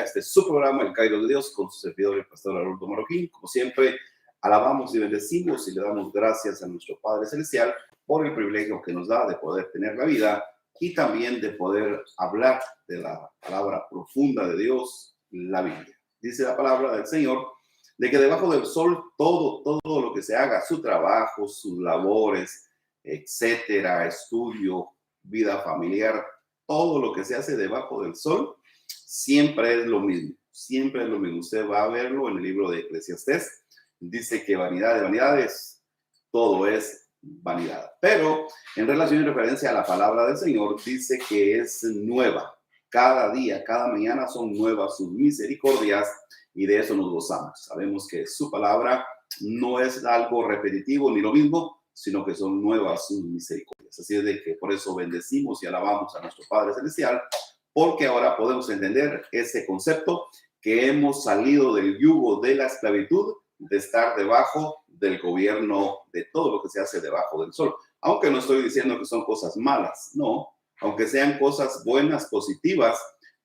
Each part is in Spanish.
este su programa, El Cairo de Dios, con su servidor, el pastor Haroldo Marroquín. Como siempre, alabamos y bendecimos y le damos gracias a nuestro Padre Celestial por el privilegio que nos da de poder tener la vida y también de poder hablar de la palabra profunda de Dios, la Biblia. Dice la palabra del Señor de que debajo del sol todo lo que se haga, su trabajo, sus labores, etcétera, estudio, vida familiar, todo lo que se hace debajo del sol, siempre es lo mismo. Siempre es lo mismo. Usted va a verlo en el libro de Eclesiastés. Dice que vanidad de vanidades, todo es vanidad. Pero en relación y referencia a la palabra del Señor, dice que es nueva. Cada día, cada mañana son nuevas sus misericordias y de eso nos gozamos. Sabemos que su palabra no es algo repetitivo ni lo mismo, sino que son nuevas sus misericordias. Así es de que por eso bendecimos y alabamos a nuestro Padre Celestial, porque ahora podemos entender ese concepto que hemos salido del yugo de la esclavitud, de estar debajo del gobierno de todo lo que se hace debajo del sol. Aunque no estoy diciendo que son cosas malas, no. Aunque sean cosas buenas, positivas,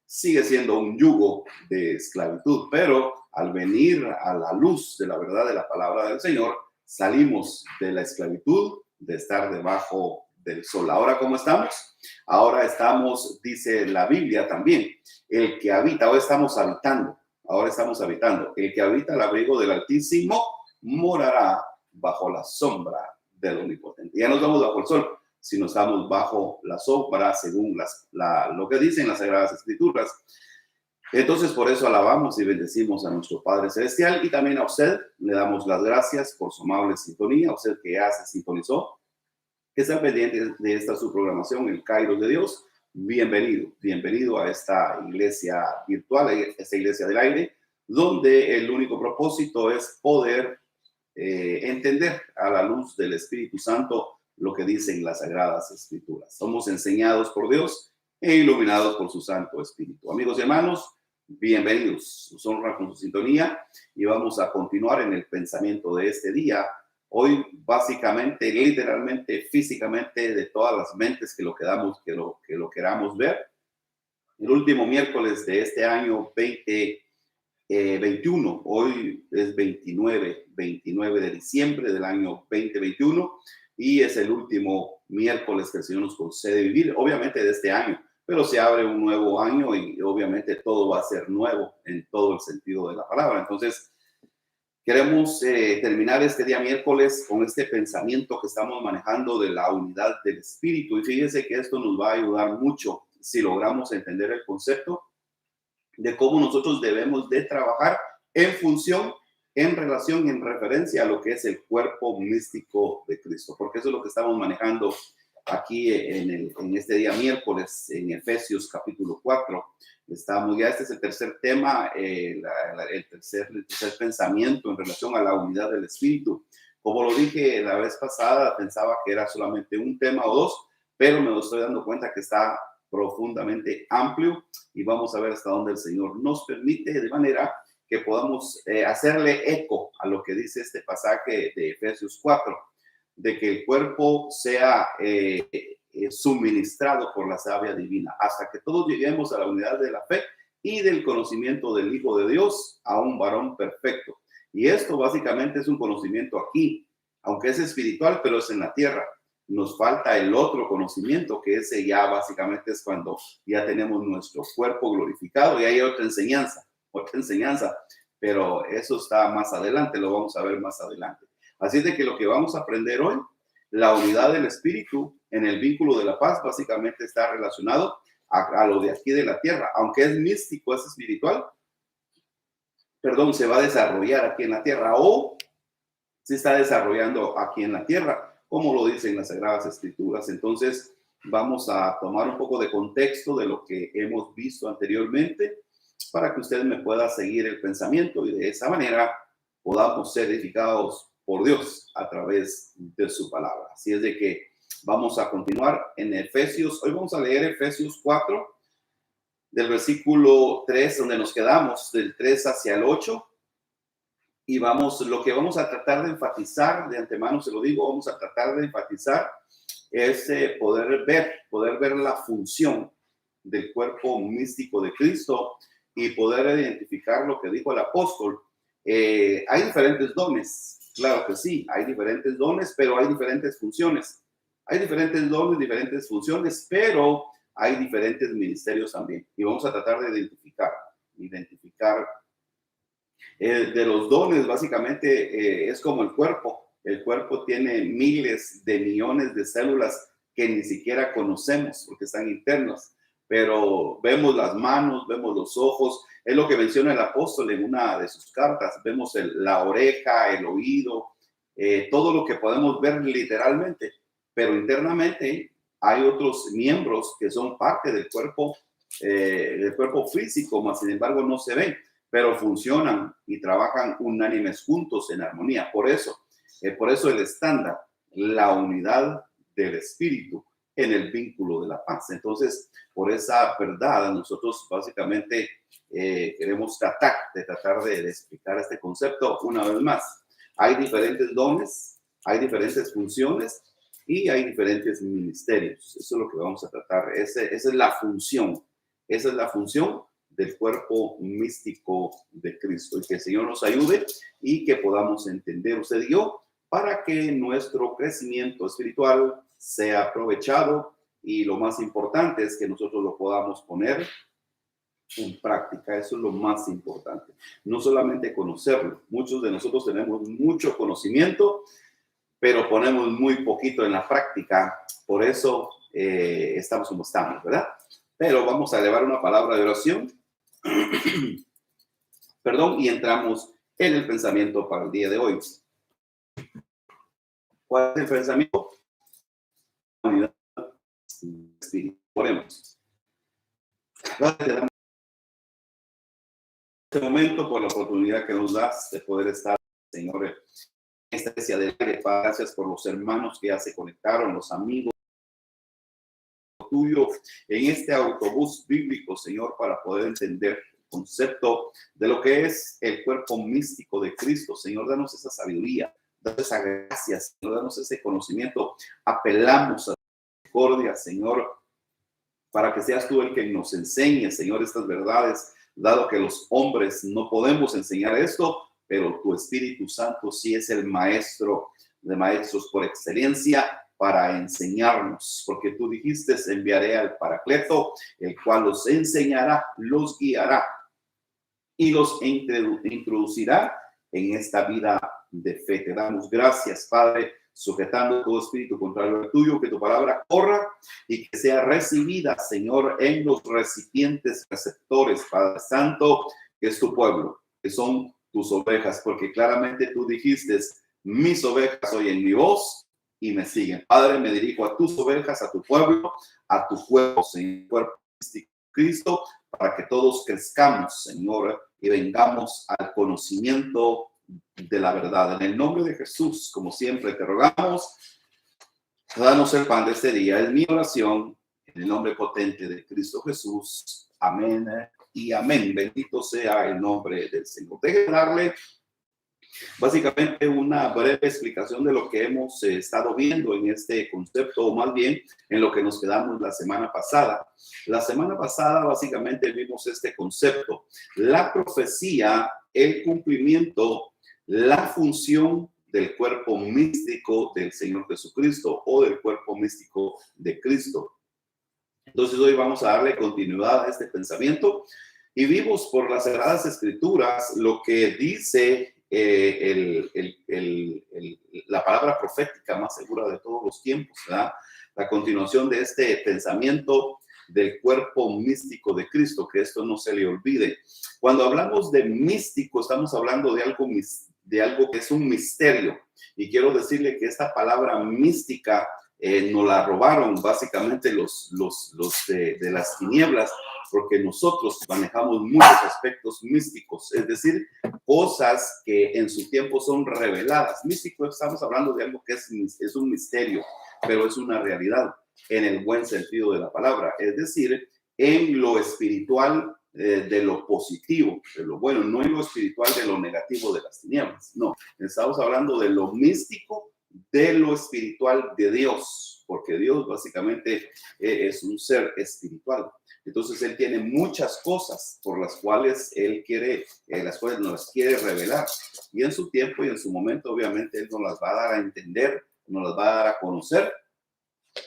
sigue siendo un yugo de esclavitud. Pero al venir a la luz de la verdad de la palabra del Señor, salimos de la esclavitud, de estar debajo del sol. Ahora, ¿cómo estamos? Ahora estamos, dice la Biblia también, el que habita, ahora estamos habitando, el que habita al abrigo del Altísimo morará bajo la sombra del Omnipotente. Ya no estamos bajo el sol, sino estamos bajo la sombra, según lo que dicen las Sagradas Escrituras. Entonces, por eso alabamos y bendecimos a nuestro Padre Celestial y también a usted le damos las gracias por su amable sintonía, a usted que ya se sintonizó, que está pendiente de esta su programación, El Cairo de Dios. Bienvenido a esta iglesia virtual, a esta iglesia del aire, donde el único propósito es poder entender a la luz del Espíritu Santo lo que dicen las Sagradas Escrituras. Somos enseñados por Dios e iluminados por su Santo Espíritu. Amigos y hermanos, bienvenidos. Nos honra con su sintonía y vamos a continuar en el pensamiento de este día. Hoy, básicamente, literalmente, físicamente, de todas las mentes que lo queramos ver. El último miércoles de este año 2021, hoy es 29 de diciembre del año 2021 y es el último miércoles que el Señor nos concede vivir, obviamente de este año, pero se abre un nuevo año y obviamente todo va a ser nuevo en todo el sentido de la palabra. Entonces, queremos terminar este día miércoles con este pensamiento que estamos manejando de la unidad del Espíritu. Y fíjense que esto nos va a ayudar mucho si logramos entender el concepto de cómo nosotros debemos de trabajar en función, en relación, en referencia a lo que es el cuerpo místico de Cristo. Porque eso es lo que estamos manejando aquí en este día miércoles en Efesios capítulo 4. Estamos ya, este es el tercer tema, el tercer pensamiento en relación a la unidad del Espíritu. Como lo dije la vez pasada, pensaba que era solamente un tema o dos, pero me estoy dando cuenta que está profundamente amplio y vamos a ver hasta dónde el Señor nos permite, de manera que podamos hacerle eco a lo que dice este pasaje de Efesios 4, de que el cuerpo sea suministrado por la savia divina, hasta que todos lleguemos a la unidad de la fe y del conocimiento del Hijo de Dios, a un varón perfecto. Y esto básicamente es un conocimiento aquí, aunque es espiritual, pero es en la tierra. Nos falta el otro conocimiento, que ese ya básicamente es cuando ya tenemos nuestro cuerpo glorificado y hay otra enseñanza, pero eso está más adelante, lo vamos a ver más adelante. Así es de que lo que vamos a aprender hoy, la unidad del Espíritu en el vínculo de la paz, básicamente está relacionado a lo de aquí de la tierra. Aunque es místico, es espiritual, se va a desarrollar aquí en la tierra o se está desarrollando aquí en la tierra, como lo dicen las Sagradas Escrituras. Entonces, vamos a tomar un poco de contexto de lo que hemos visto anteriormente para que usted me pueda seguir el pensamiento y de esa manera podamos ser edificados por Dios a través de su palabra. Así es de que vamos a continuar en Efesios. Hoy vamos a leer Efesios 4, del versículo 3, donde nos quedamos, del 3 hacia el 8. Y lo que vamos a tratar de enfatizar, de antemano se lo digo, vamos a tratar de enfatizar es poder ver la función del cuerpo místico de Cristo y poder identificar lo que dijo el apóstol. Hay diferentes dones, claro que sí, hay diferentes dones, pero hay diferentes funciones. Hay diferentes dones, diferentes funciones, pero hay diferentes ministerios también. Y vamos a tratar de identificar. De los dones, básicamente, es como el cuerpo. El cuerpo tiene miles de millones de células que ni siquiera conocemos porque están internas. Pero vemos las manos, vemos los ojos. Es lo que menciona el apóstol en una de sus cartas. Vemos la oreja, el oído, todo lo que podemos ver literalmente. Pero internamente hay otros miembros que son parte del cuerpo físico, mas sin embargo no se ven, pero funcionan y trabajan unánimes juntos en armonía. Por eso el estándar, la unidad del espíritu en el vínculo de la paz. Entonces, por esa verdad, nosotros básicamente queremos tratar de explicar este concepto una vez más. Hay diferentes dones, hay diferentes funciones y hay diferentes ministerios. Eso es lo que vamos a tratar. Esa es la función. Esa es la función del cuerpo místico de Cristo. Y que el Señor nos ayude y que podamos entender usted y yo para que nuestro crecimiento espiritual sea aprovechado y lo más importante es que nosotros lo podamos poner en práctica. Eso es lo más importante. No solamente conocerlo. Muchos de nosotros tenemos mucho conocimiento, pero ponemos muy poquito en la práctica. Por eso estamos como estamos, ¿verdad? Pero vamos a elevar una palabra de oración. Perdón, y entramos en el pensamiento para el día de hoy. ¿Cuál es el pensamiento? Unidad del espíritu. Oremos. Gracias en este momento por la oportunidad que nos das de poder estar, Señor, en esta iglesia del aire. Gracias por los hermanos que ya se conectaron, los amigos tuyo en este autobús bíblico, Señor, para poder entender el concepto de lo que es el cuerpo místico de Cristo. Señor, danos esa sabiduría, danos esa gracia, Señor, danos ese conocimiento. Apelamos a tu misericordia, Señor, para que seas tú el que nos enseñe, Señor, estas verdades, dado que los hombres no podemos enseñar esto, pero tu Espíritu Santo sí es el maestro de maestros por excelencia para enseñarnos, porque tú dijiste, enviaré al Paracleto, el cual los enseñará, los guiará y los introducirá en esta vida de fe. Te damos gracias, Padre, sujetando todo espíritu contrario al tuyo, que tu palabra corra y que sea recibida, Señor, en los recipientes receptores, Padre Santo, que es tu pueblo, que son tus ovejas, porque claramente tú dijiste, mis ovejas oyen mi voz y me siguen. Padre, me dirijo a tus ovejas, a tu pueblo, Señor, cuerpo de Cristo, para que todos crezcamos, Señor, y vengamos al conocimiento de la verdad. En el nombre de Jesús, como siempre te rogamos, danos el pan de este día. Es mi oración, en el nombre potente de Cristo Jesús. Amén y amén. Bendito sea el nombre del Señor. Déjenme darle básicamente una breve explicación de lo que hemos estado viendo en este concepto, o más bien en lo que nos quedamos la semana pasada. La semana pasada básicamente vimos este concepto, la profecía, el cumplimiento, la función del cuerpo místico del Señor Jesucristo o del cuerpo místico de Cristo. Entonces hoy vamos a darle continuidad a este pensamiento y vimos por las Sagradas Escrituras lo que dice la palabra profética más segura de todos los tiempos, ¿verdad? La continuación de este pensamiento del cuerpo místico de Cristo, que esto no se le olvide. Cuando hablamos de místico, estamos hablando de algo que es un misterio. Y quiero decirle que esta palabra mística nos la robaron básicamente los de las tinieblas, porque nosotros manejamos muchos aspectos místicos, es decir, cosas que en su tiempo son reveladas. Místico, estamos hablando de algo que es un misterio, pero es una realidad en el buen sentido de la palabra, es decir, en lo espiritual de lo positivo, de lo bueno, no en lo espiritual de lo negativo de las tinieblas, no, estamos hablando de lo místico, de lo espiritual de Dios, porque Dios básicamente es un ser espiritual. Entonces Él tiene muchas cosas por las cuales Él quiere, las cuales nos las quiere revelar. Y en su tiempo y en su momento, obviamente, Él nos las va a dar a entender, nos las va a dar a conocer.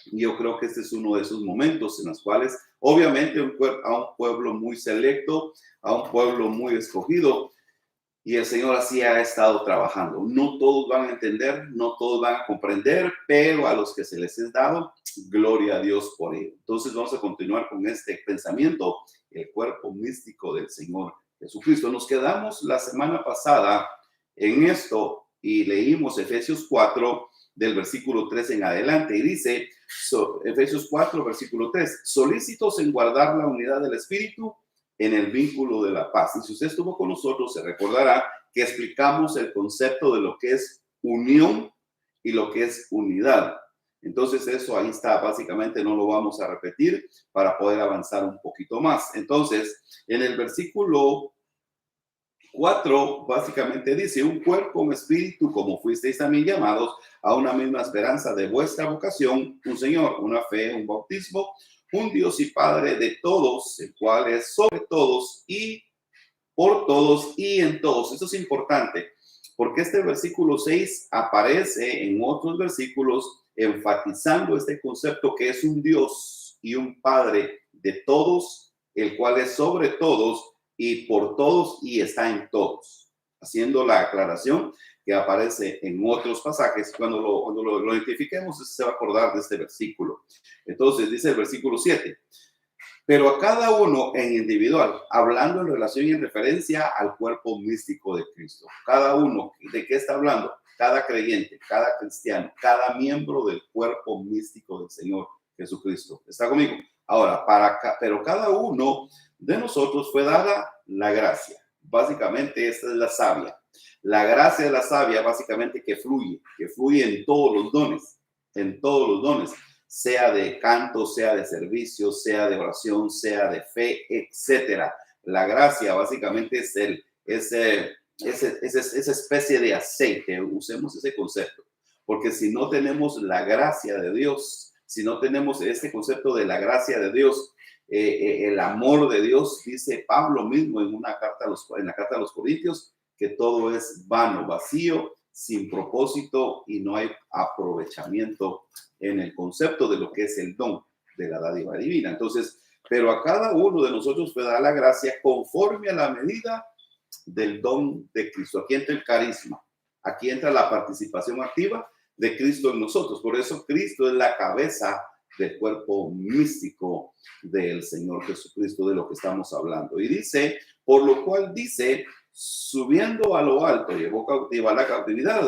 Y yo creo que este es uno de esos momentos en los cuales, obviamente, a un pueblo muy selecto, a un pueblo muy escogido, y el Señor así ha estado trabajando. No todos van a entender, no todos van a comprender, pero a los que se les es dado, gloria a Dios por ello. Entonces vamos a continuar con este pensamiento, el cuerpo místico del Señor Jesucristo. Nos quedamos la semana pasada en esto y leímos Efesios 4 del versículo 3 en adelante y dice, Efesios 4, versículo 3, solícitos en guardar la unidad del Espíritu en el vínculo de la paz. Y si usted estuvo con nosotros, se recordará que explicamos el concepto de lo que es unión y lo que es unidad. Entonces eso ahí está, básicamente no lo vamos a repetir para poder avanzar un poquito más. Entonces, en el versículo 4, básicamente dice, un cuerpo, un espíritu, como fuisteis también llamados a una misma esperanza de vuestra vocación, un Señor, una fe, un bautismo, un Dios y Padre de todos, el cual es sobre todos y por todos y en todos. Esto es importante, porque este versículo 6 aparece en otros versículos enfatizando este concepto que es un Dios y un Padre de todos, el cual es sobre todos y por todos y está en todos, haciendo la aclaración que aparece en otros pasajes. Cuando lo identifiquemos, se va a acordar de este versículo. Entonces dice el versículo 7, pero a cada uno en individual, hablando en relación y en referencia al cuerpo místico de Cristo. Cada uno, ¿de qué está hablando? Cada creyente, cada cristiano, cada miembro del cuerpo místico del Señor Jesucristo. ¿Está conmigo? Ahora, pero cada uno de nosotros fue dada la gracia. Básicamente, esta es la savia. La gracia es la savia, básicamente, que fluye en todos los dones, sea de canto, sea de servicio, sea de oración, sea de fe, etcétera. La gracia, básicamente, es esa especie de aceite. Usemos ese concepto, porque si no tenemos la gracia de Dios, si no tenemos este concepto de la gracia de Dios, el amor de Dios, dice Pablo mismo en la carta a los Corintios, que todo es vano, vacío, sin propósito y no hay aprovechamiento en el concepto de lo que es el don de la dádiva divina. Entonces, pero a cada uno de nosotros fue dada la gracia conforme a la medida del don de Cristo. Aquí entra el carisma, aquí entra la participación activa de Cristo en nosotros. Por eso Cristo es la cabeza del cuerpo místico del Señor Jesucristo, de lo que estamos hablando. Y dice, por lo cual dice, subiendo a lo alto, llevó cautiva la cautividad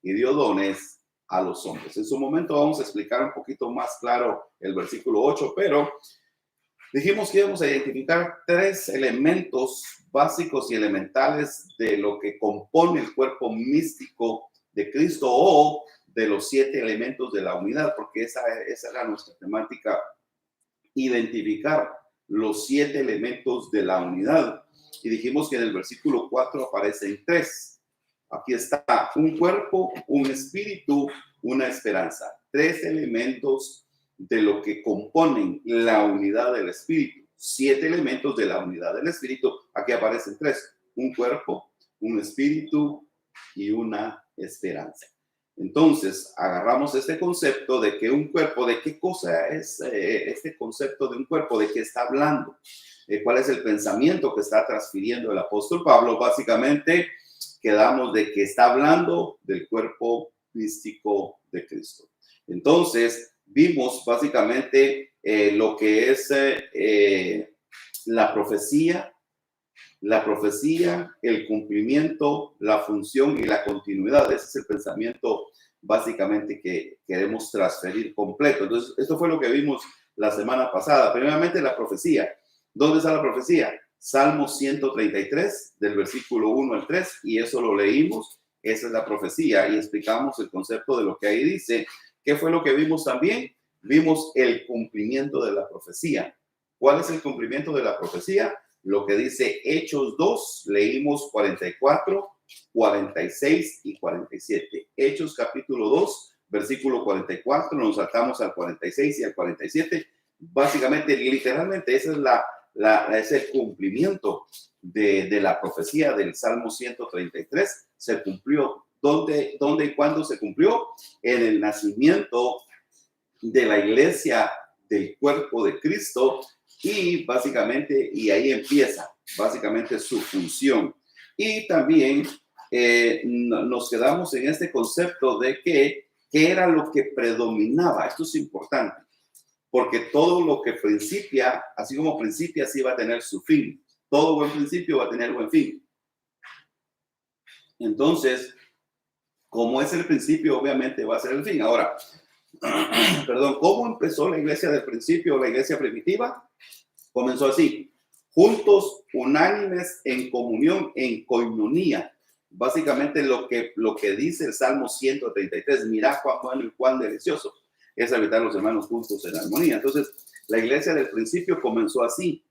y dio dones a los hombres. En su momento vamos a explicar un poquito más claro el versículo 8, pero dijimos que íbamos a identificar 3 elementos básicos y elementales de lo que compone el cuerpo místico de Cristo, o de los 7 elementos de la unidad, porque esa era nuestra temática, identificar los 7 elementos de la unidad. Y dijimos que en el versículo 4 aparecen 3. Aquí está un cuerpo, un espíritu, una esperanza. 3 elementos de lo que componen la unidad del espíritu. 7 elementos de la unidad del espíritu. Aquí aparecen 3. Un cuerpo, un espíritu y una esperanza. Entonces, agarramos este concepto de que un cuerpo, ¿de qué cosa es este concepto de un cuerpo? ¿De qué está hablando? ¿Cuál es el pensamiento que está transfiriendo el apóstol Pablo? Básicamente, quedamos de que está hablando del cuerpo místico de Cristo. Entonces, vimos básicamente lo que es la profecía, el cumplimiento, la función y la continuidad. Ese es el pensamiento básicamente que queremos transferir completo. Entonces, esto fue lo que vimos la semana pasada. Primeramente, la profecía. ¿Dónde está la profecía? Salmo 133, del versículo 1 al 3, y eso lo leímos. Esa es la profecía y explicamos el concepto de lo que ahí dice. ¿Qué fue lo que vimos también? Vimos el cumplimiento de la profecía. ¿Cuál es el cumplimiento de la profecía? Lo que dice Hechos 2, leímos 44, 46 y 47. Hechos capítulo 2, versículo 44, nos saltamos al 46 y al 47. Básicamente, literalmente, esa es el cumplimiento de la profecía del Salmo 133. Se cumplió. ¿Dónde y cuándo se cumplió? En el nacimiento de la iglesia del cuerpo de Cristo, y básicamente, y ahí empieza básicamente su función. Y también nos quedamos en este concepto de qué era lo que predominaba. Esto es importante, porque todo lo que principia, así como principia, así va a tener su fin. Todo buen principio va a tener buen fin. Entonces, como es el principio, obviamente va a ser el fin. Ahora, perdón, ¿cómo empezó la iglesia del principio, la iglesia primitiva? Comenzó así: juntos, unánimes, en comunión, en koinonía. Básicamente lo que dice el Salmo 133, mirad cuán bueno y cuán delicioso es habitar los hermanos juntos en armonía. Entonces, la iglesia del principio comenzó así.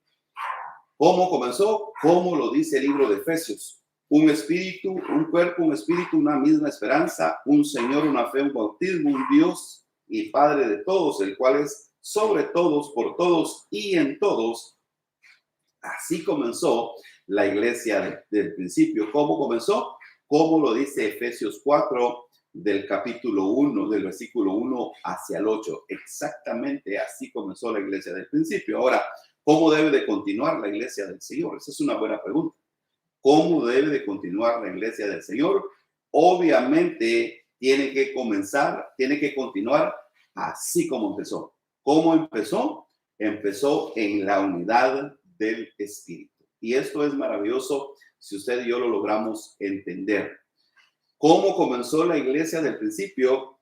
¿Cómo comenzó? Como lo dice el libro de Efesios: un espíritu, un cuerpo, un espíritu, una misma esperanza, un Señor, una fe, un bautismo, un Dios y Padre de todos, el cual es sobre todos, por todos y en todos. Así comenzó la iglesia del principio. ¿Cómo comenzó? Como lo dice Efesios 4, del capítulo 1, del versículo 1 hacia el 8. Exactamente así comenzó la iglesia del principio. Ahora, ¿cómo debe de continuar la iglesia del Señor? Esa es una buena pregunta. ¿Cómo debe de continuar la iglesia del Señor? Obviamente tiene que continuar así como empezó. ¿Cómo empezó? Empezó en la unidad del Espíritu. Y esto es maravilloso si usted y yo lo logramos entender. ¿Cómo comenzó la iglesia del principio?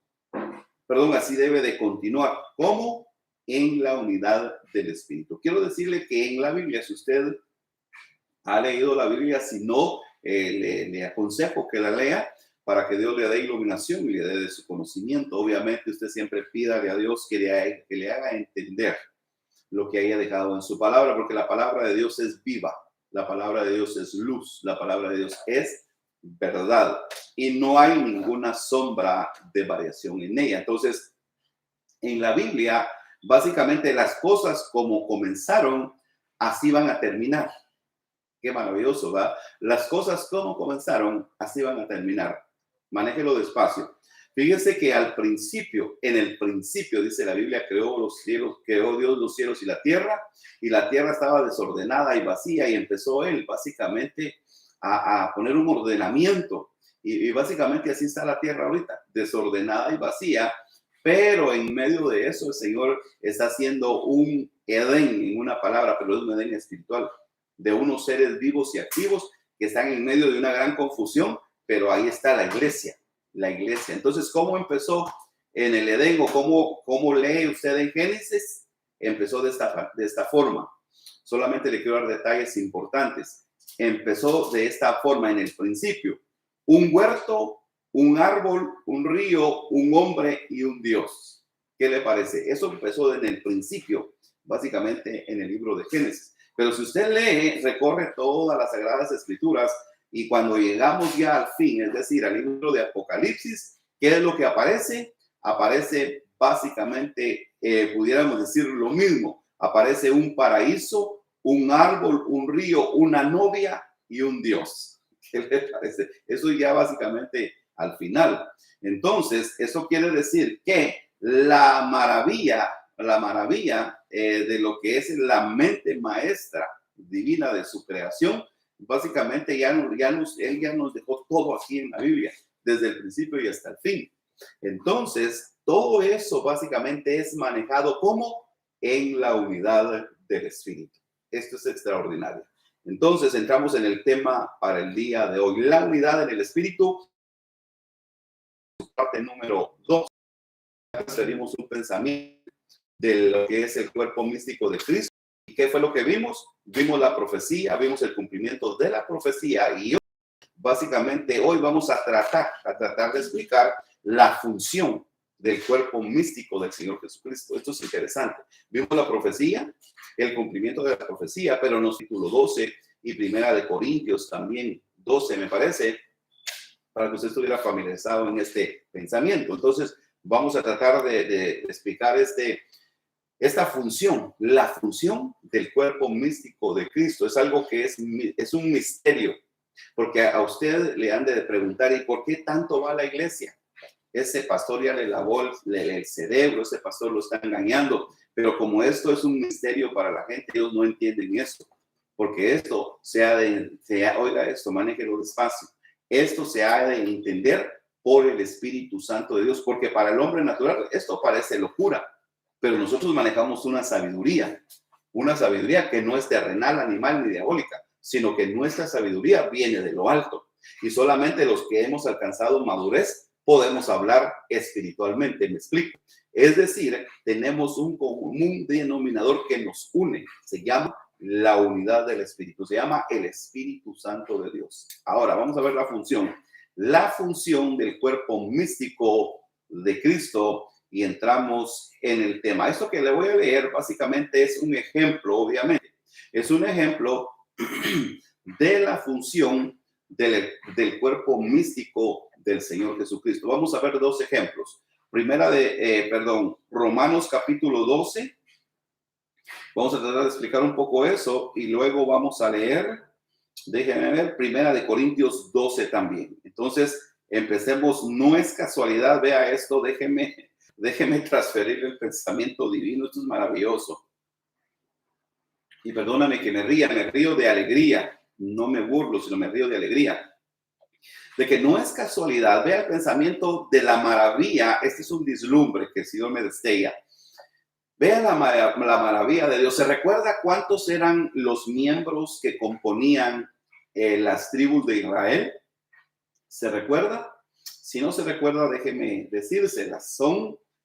Perdón, así debe de continuar. ¿Cómo? En la unidad del Espíritu. Quiero decirle que en la Biblia, si usted ha leído la Biblia, si no, le aconsejo que la lea para que Dios le dé iluminación y le dé de su conocimiento. Obviamente usted siempre pídale a Dios que le haga entender lo que haya dejado en su palabra, porque la palabra de Dios es viva, la palabra de Dios es luz, la palabra de Dios es verdad y no hay ninguna sombra de variación en ella. Entonces, en la Biblia, básicamente las cosas como comenzaron, así van a terminar. Qué maravilloso, ¿verdad? Las cosas como comenzaron, así van a terminar. Manéjelo despacio. Fíjense que al principio, en el principio, dice la Biblia, creó Dios los cielos y la tierra estaba desordenada y vacía, y empezó él básicamente a poner un ordenamiento. Y básicamente así está la tierra ahorita, desordenada y vacía, pero en medio de eso el Señor está haciendo un Edén, en una palabra, pero es un Edén espiritual, de unos seres vivos y activos que están en medio de una gran confusión, pero ahí está la iglesia. Entonces, ¿cómo empezó en el Edén, o cómo lee usted en Génesis? Empezó de esta forma. Solamente le quiero dar detalles importantes. Empezó de esta forma en el principio: un huerto, un árbol, un río, un hombre y un Dios. ¿Qué le parece? Eso empezó en el principio, básicamente en el libro de Génesis. Pero si usted lee, recorre todas las Sagradas Escrituras, y cuando llegamos ya al fin, es decir, al libro de Apocalipsis, ¿qué es lo que aparece? Aparece básicamente, pudiéramos decir lo mismo. Aparece un paraíso, un árbol, un río, una novia y un Dios. ¿Qué le parece? Eso ya básicamente al final. Entonces, eso quiere decir que la maravilla de lo que es la mente maestra divina de su creación, básicamente él ya nos dejó todo aquí en la Biblia, desde el principio y hasta el fin. Entonces, todo eso básicamente es manejado como en la unidad del Espíritu. Esto es extraordinario. Entonces, entramos en el tema para el día de hoy: la unidad en el Espíritu. Parte número 2. Recibimos un pensamiento de lo que es el cuerpo místico de Cristo. ¿Y qué fue lo que vimos? Vimos la profecía, vimos el cumplimiento de la profecía, y básicamente hoy vamos a tratar de explicar la función del cuerpo místico del Señor Jesucristo. Esto es interesante. Vimos la profecía, el cumplimiento de la profecía, pero en los capítulos 12 y Primera de Corintios también 12, me parece, para que usted estuviera familiarizado en este pensamiento. Entonces, vamos a tratar de explicar esta función, la función del cuerpo místico de Cristo. Es algo que es un misterio, porque a usted le han de preguntar, ¿y por qué tanto va a la iglesia? Ese pastor ya le lavó el cerebro, ese pastor lo está engañando, pero como esto es un misterio para la gente, ellos no entienden esto, porque esto oiga esto, manéjelo despacio, esto se ha de entender por el Espíritu Santo de Dios, porque para el hombre natural esto parece locura, pero nosotros manejamos una sabiduría que no es terrenal, animal ni diabólica, sino que nuestra sabiduría viene de lo alto. Y solamente los que hemos alcanzado madurez podemos hablar espiritualmente, me explico. Es decir, tenemos un común denominador que nos une, se llama la unidad del Espíritu, se llama el Espíritu Santo de Dios. Ahora vamos a ver la función. La función del cuerpo místico de Cristo y entramos en el tema. Esto que le voy a leer básicamente es un ejemplo, obviamente. Es un ejemplo de la función del cuerpo místico del Señor Jesucristo. Vamos a ver dos ejemplos. Romanos capítulo 12. Vamos a tratar de explicar un poco eso y luego vamos a leer, déjenme ver, Primera de Corintios 12 también. Entonces, empecemos, no es casualidad, vea esto, déjeme transferir el pensamiento divino, esto es maravilloso. Y perdóname que me río de alegría, no me burlo, sino me río de alegría. De que no es casualidad, vea el pensamiento de la maravilla, este es un vislumbre que el Señor me destella. Vea la maravilla de Dios. ¿Se recuerda cuántos eran los miembros que componían las tribus de Israel? ¿Se recuerda? Si no se recuerda, déjeme decírselas.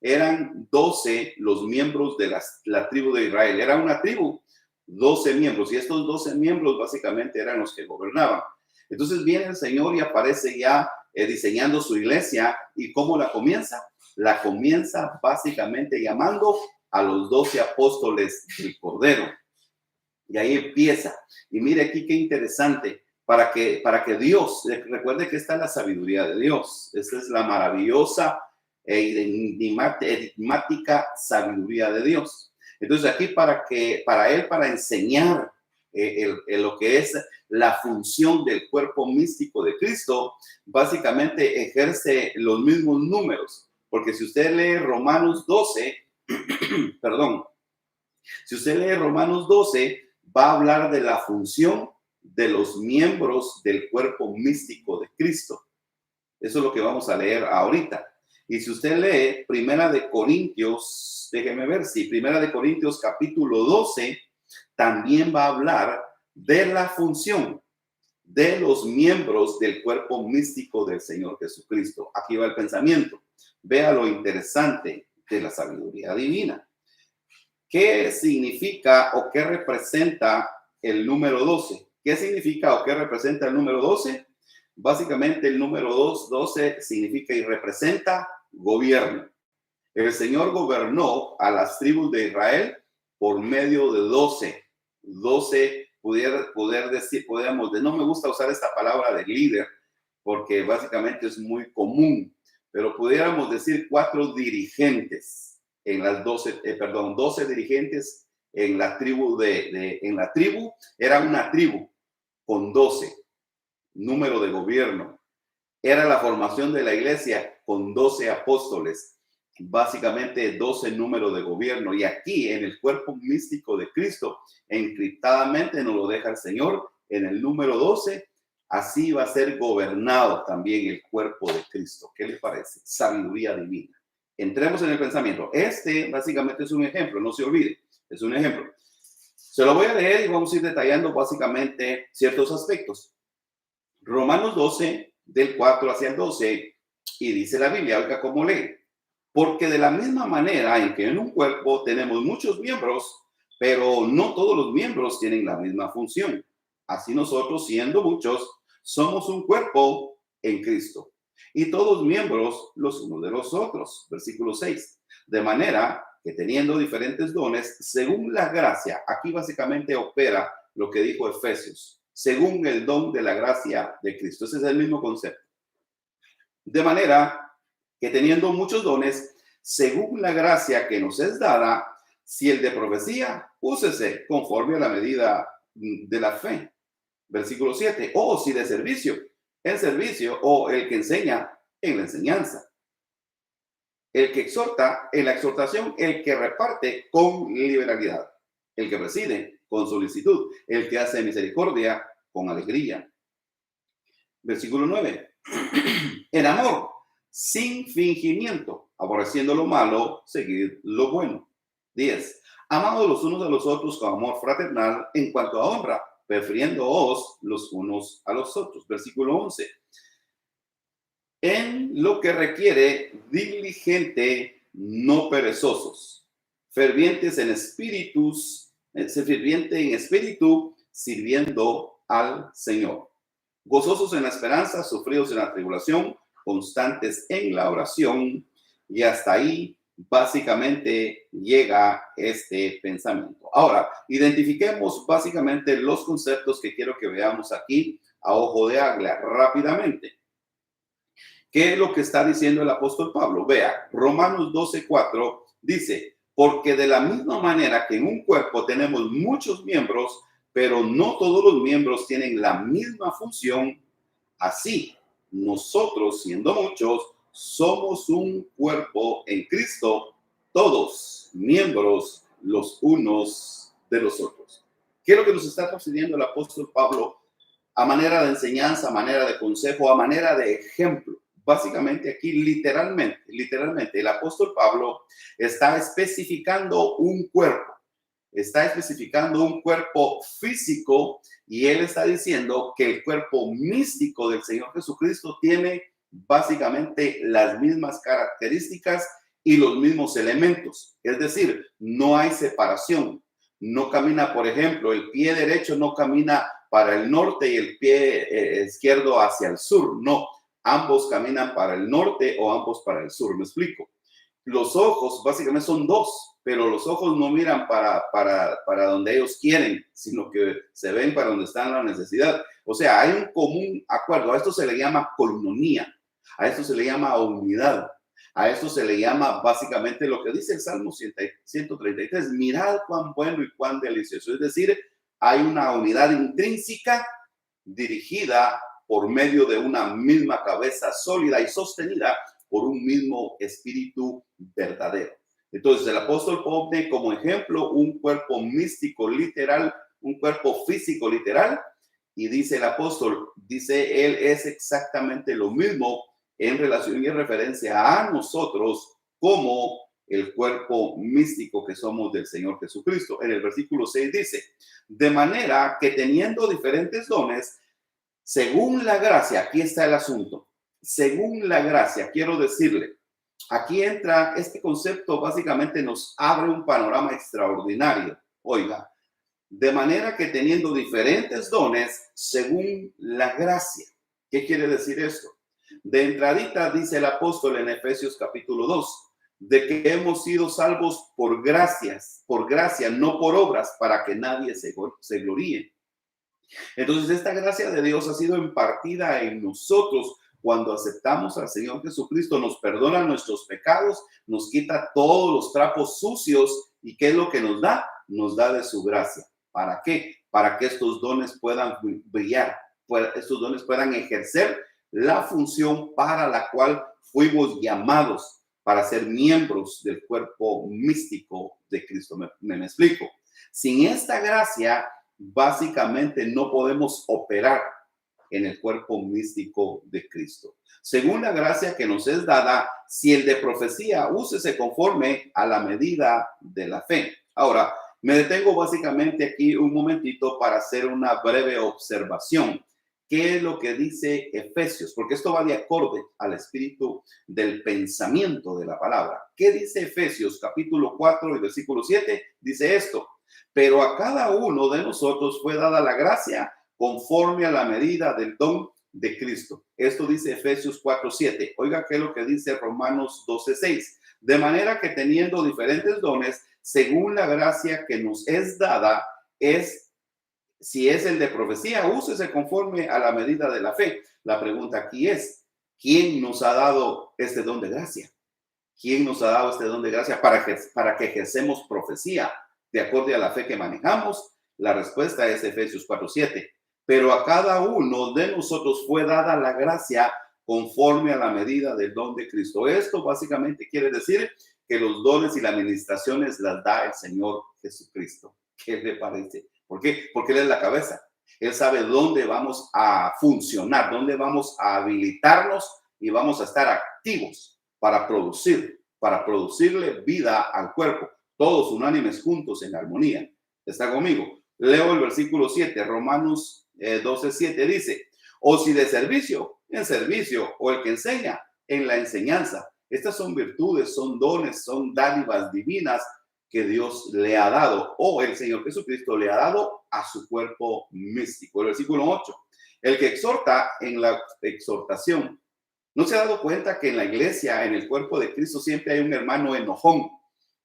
Eran 12 los miembros de la tribu de Israel. Era una tribu, 12 miembros. Y estos 12 miembros básicamente eran los que gobernaban. Entonces viene el Señor y aparece ya diseñando su iglesia. ¿Y cómo la comienza? La comienza básicamente llamando a los 12 apóstoles del Cordero. Y ahí empieza. Y mire aquí qué interesante. Para que Dios, recuerde que esta es la sabiduría de Dios. Esta es la maravillosa e enigmática sabiduría de Dios. Entonces aquí para enseñar lo que es la función del cuerpo místico de Cristo, básicamente ejerce los mismos números. Porque si usted lee Romanos 12, si usted lee Romanos 12, va a hablar de la función de los miembros del cuerpo místico de Cristo. Eso es lo que vamos a leer ahorita. Y si usted lee Primera de Corintios, déjeme ver, si Primera de Corintios capítulo 12, también va a hablar de la función de los miembros del cuerpo místico del Señor Jesucristo. Aquí va el pensamiento. Vea lo interesante de la sabiduría divina. ¿Qué significa o qué representa el número 12? ¿Qué significa o qué representa el número 12? Básicamente el número 12 significa y representa gobierno. El Señor gobernó a las tribus de Israel por medio de 12. 12, no me gusta usar esta palabra de líder, porque básicamente es muy común, pero pudiéramos decir 4 dirigentes en las 12 dirigentes en la tribu era una tribu con 12, número de gobierno. Era la formación de la iglesia con 12 apóstoles, básicamente 12 números de gobierno. Y aquí en el cuerpo místico de Cristo, encriptadamente nos lo deja el Señor en el número 12. Así va a ser gobernado también el cuerpo de Cristo. ¿Qué le parece? Sabiduría divina. Entremos en el pensamiento. Este básicamente es un ejemplo, no se olvide, es un ejemplo. Se lo voy a leer y vamos a ir detallando básicamente ciertos aspectos. Romanos 12, del 4 hacia el 12, y dice la Biblia, oiga cómo lee. Porque de la misma manera en que en un cuerpo tenemos muchos miembros, pero no todos los miembros tienen la misma función. Así nosotros, siendo muchos, somos un cuerpo en Cristo. Y todos miembros los unos de los otros. Versículo 6. De manera que teniendo diferentes dones, según la gracia, aquí básicamente opera lo que dijo Efesios, según el don de la gracia de Cristo. Ese es el mismo concepto. De manera que teniendo muchos dones, según la gracia que nos es dada, si el de profecía, úsese conforme a la medida de la fe. Versículo 7. O si de servicio, en servicio, o el que enseña, en la enseñanza. El que exhorta, en la exhortación, el que reparte con liberalidad. El que preside, con solicitud. El que hace misericordia, con alegría. Versículo 9. En amor, sin fingimiento, aborreciendo lo malo, seguid lo bueno. 10. Amados los unos a los otros con amor fraternal en cuanto a honra, prefiriéndoos los unos a los otros. Versículo 11. En lo que requiere, diligente, no perezosos, ferviente en espíritu, sirviendo al Señor. Gozosos en la esperanza, sufridos en la tribulación, constantes en la oración. Y hasta ahí básicamente llega este pensamiento. Ahora, identifiquemos básicamente los conceptos que quiero que veamos aquí a ojo de águila rápidamente. ¿Qué es lo que está diciendo el apóstol Pablo? Vea, Romanos 12:4 dice, porque de la misma manera que en un cuerpo tenemos muchos miembros, pero no todos los miembros tienen la misma función, así nosotros, siendo muchos, somos un cuerpo en Cristo, todos miembros los unos de los otros. ¿Qué es lo que nos está transmitiendo el apóstol Pablo a manera de enseñanza, a manera de consejo, a manera de ejemplo? Básicamente aquí literalmente, el apóstol Pablo está especificando un cuerpo. Está especificando un cuerpo físico y él está diciendo que el cuerpo místico del Señor Jesucristo tiene básicamente las mismas características y los mismos elementos. Es decir, no hay separación. No camina, por ejemplo, el pie derecho no camina para el norte y el pie izquierdo hacia el sur. No, ambos caminan para el norte o ambos para el sur. ¿Me explico? Los ojos básicamente son dos, pero los ojos no miran para donde ellos quieren, sino que se ven para donde está la necesidad. O sea, hay un común acuerdo. A esto se le llama coinonía, a esto se le llama unidad, a esto se le llama básicamente lo que dice el Salmo 133, mirad cuán bueno y cuán delicioso. Es decir, hay una unidad intrínseca dirigida por medio de una misma cabeza sólida y sostenida por un mismo espíritu verdadero. Entonces el apóstol pone como ejemplo un cuerpo místico literal, un cuerpo físico literal, y dice el apóstol, dice él es exactamente lo mismo en relación y en referencia a nosotros como el cuerpo místico que somos del Señor Jesucristo. En el versículo 6 dice, de manera que teniendo diferentes dones, según la gracia, aquí está el asunto, según la gracia, quiero decirle, aquí entra este concepto, básicamente nos abre un panorama extraordinario. Oiga, de manera que teniendo diferentes dones, según la gracia. ¿Qué quiere decir esto? De entradita dice el apóstol en Efesios capítulo 2, de que hemos sido salvos por gracia, no por obras, para que nadie se gloríe. Entonces, esta gracia de Dios ha sido impartida en nosotros cuando aceptamos al Señor Jesucristo, nos perdona nuestros pecados, nos quita todos los trapos sucios. ¿Y qué es lo que nos da? Nos da de su gracia. ¿Para qué? Para que estos dones puedan brillar, estos dones puedan ejercer la función para la cual fuimos llamados, para ser miembros del cuerpo místico de Cristo. ¿Me explico? Sin esta gracia, básicamente no podemos operar en el cuerpo místico de Cristo. Según la gracia que nos es dada, si el de profecía, úsese conforme a la medida de la fe. Ahora, me detengo básicamente aquí un momentito para hacer una breve observación. ¿Qué es lo que dice Efesios? Porque esto va de acorde al espíritu del pensamiento de la palabra. ¿Qué dice Efesios capítulo 4 y versículo 7? Dice esto, pero a cada uno de nosotros fue dada la gracia conforme a la medida del don de Cristo. Esto dice Efesios 4:7. Oiga qué es lo que dice Romanos 12:6. De manera que teniendo diferentes dones, según la gracia que nos es dada, si es el de profecía, úsese conforme a la medida de la fe. La pregunta aquí es, ¿Quién nos ha dado este don de gracia? ¿Quién nos ha dado este don de gracia para que ejercemos profecía de acuerdo a la fe que manejamos? La respuesta es Efesios 4:7. Pero a cada uno de nosotros fue dada la gracia conforme a la medida del don de Cristo. Esto básicamente quiere decir que los dones y las administraciones las da el Señor Jesucristo. ¿Qué le parece? ¿Por qué? Porque Él es la cabeza. Él sabe dónde vamos a funcionar, dónde vamos a habilitarnos y vamos a estar activos para producirle vida al cuerpo, todos unánimes juntos en armonía. ¿Está conmigo? Leo el versículo 7, Romanos 12:7 dice, o si de servicio, en servicio, o el que enseña, en la enseñanza. Estas son virtudes, son dones, son dádivas divinas que Dios le ha dado, o el Señor Jesucristo le ha dado a su cuerpo místico. El versículo 8, el que exhorta en la exhortación. ¿No se ha dado cuenta que en la iglesia, en el cuerpo de Cristo, siempre hay un hermano enojón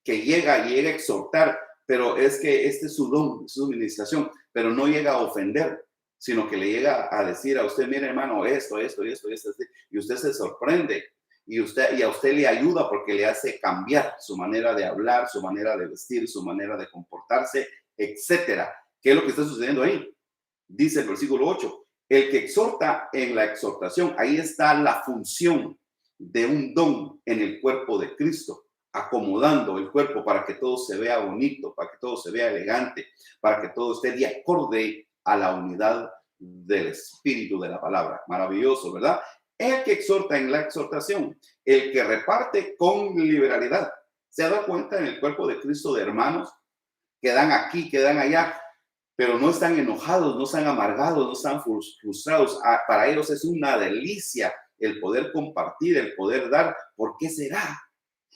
que llega a exhortar, pero es que este es su don, es su administración, pero no llega a ofender, sino que le llega a decir a usted, mire hermano, esto, y usted se sorprende, y a usted le ayuda porque le hace cambiar su manera de hablar, su manera de vestir, su manera de comportarse, etcétera. ¿Qué es lo que está sucediendo ahí? Dice el versículo 8, el que exhorta en la exhortación, ahí está la función de un don en el cuerpo de Cristo, acomodando el cuerpo para que todo se vea bonito, para que todo se vea elegante, para que todo esté de acorde a la unidad del espíritu de la palabra. Maravilloso, ¿verdad? El que exhorta en la exhortación, el que reparte con liberalidad. ¿Se ha dado cuenta en el cuerpo de Cristo de hermanos que dan aquí, que dan allá, pero no están enojados, no están amargados, no están frustrados? Para ellos es una delicia el poder compartir, el poder dar. ¿Por qué será?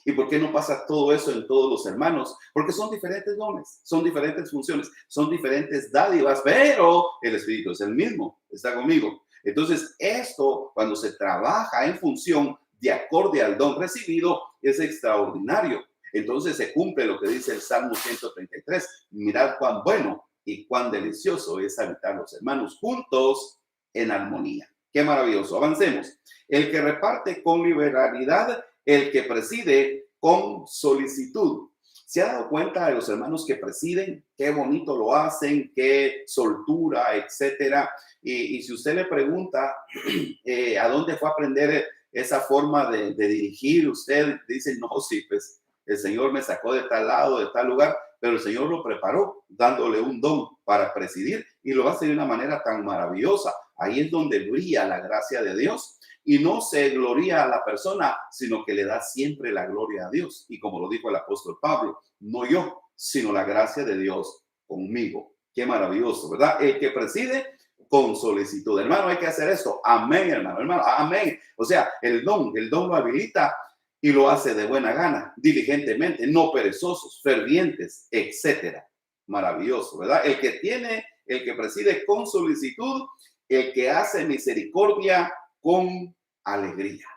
¿Y por qué no pasa todo eso en todos los hermanos? Porque son diferentes dones, son diferentes funciones, son diferentes dádivas, pero el Espíritu es el mismo. ¿Está conmigo? Entonces, esto, cuando se trabaja en función de acorde al don recibido, es extraordinario. Entonces se cumple lo que dice el Salmo 133. Mirad cuán bueno y cuán delicioso es habitar los hermanos juntos en armonía. Qué maravilloso. Avancemos. El que reparte con liberalidad, el que preside con solicitud. ¿Se ha dado cuenta de los hermanos que presiden? Qué bonito lo hacen, qué soltura, etcétera. Y si usted le pregunta a dónde fue a aprender esa forma de dirigir, usted dice, no, sí, pues el Señor me sacó de tal lado, de tal lugar, pero el Señor lo preparó dándole un don para presidir y lo hace de una manera tan maravillosa. Ahí es donde brilla la gracia de Dios y no se gloria a la persona, sino que le da siempre la gloria a Dios. Y como lo dijo el apóstol Pablo, no yo, sino la gracia de Dios conmigo. Qué maravilloso, ¿verdad? El que preside con solicitud. Hermano, hay que hacer esto. Amén, hermano, amén. O sea, el don lo habilita y lo hace de buena gana, diligentemente, no perezosos, fervientes, etcétera. Maravilloso, ¿verdad? El que preside con solicitud, el que hace misericordia con alegría.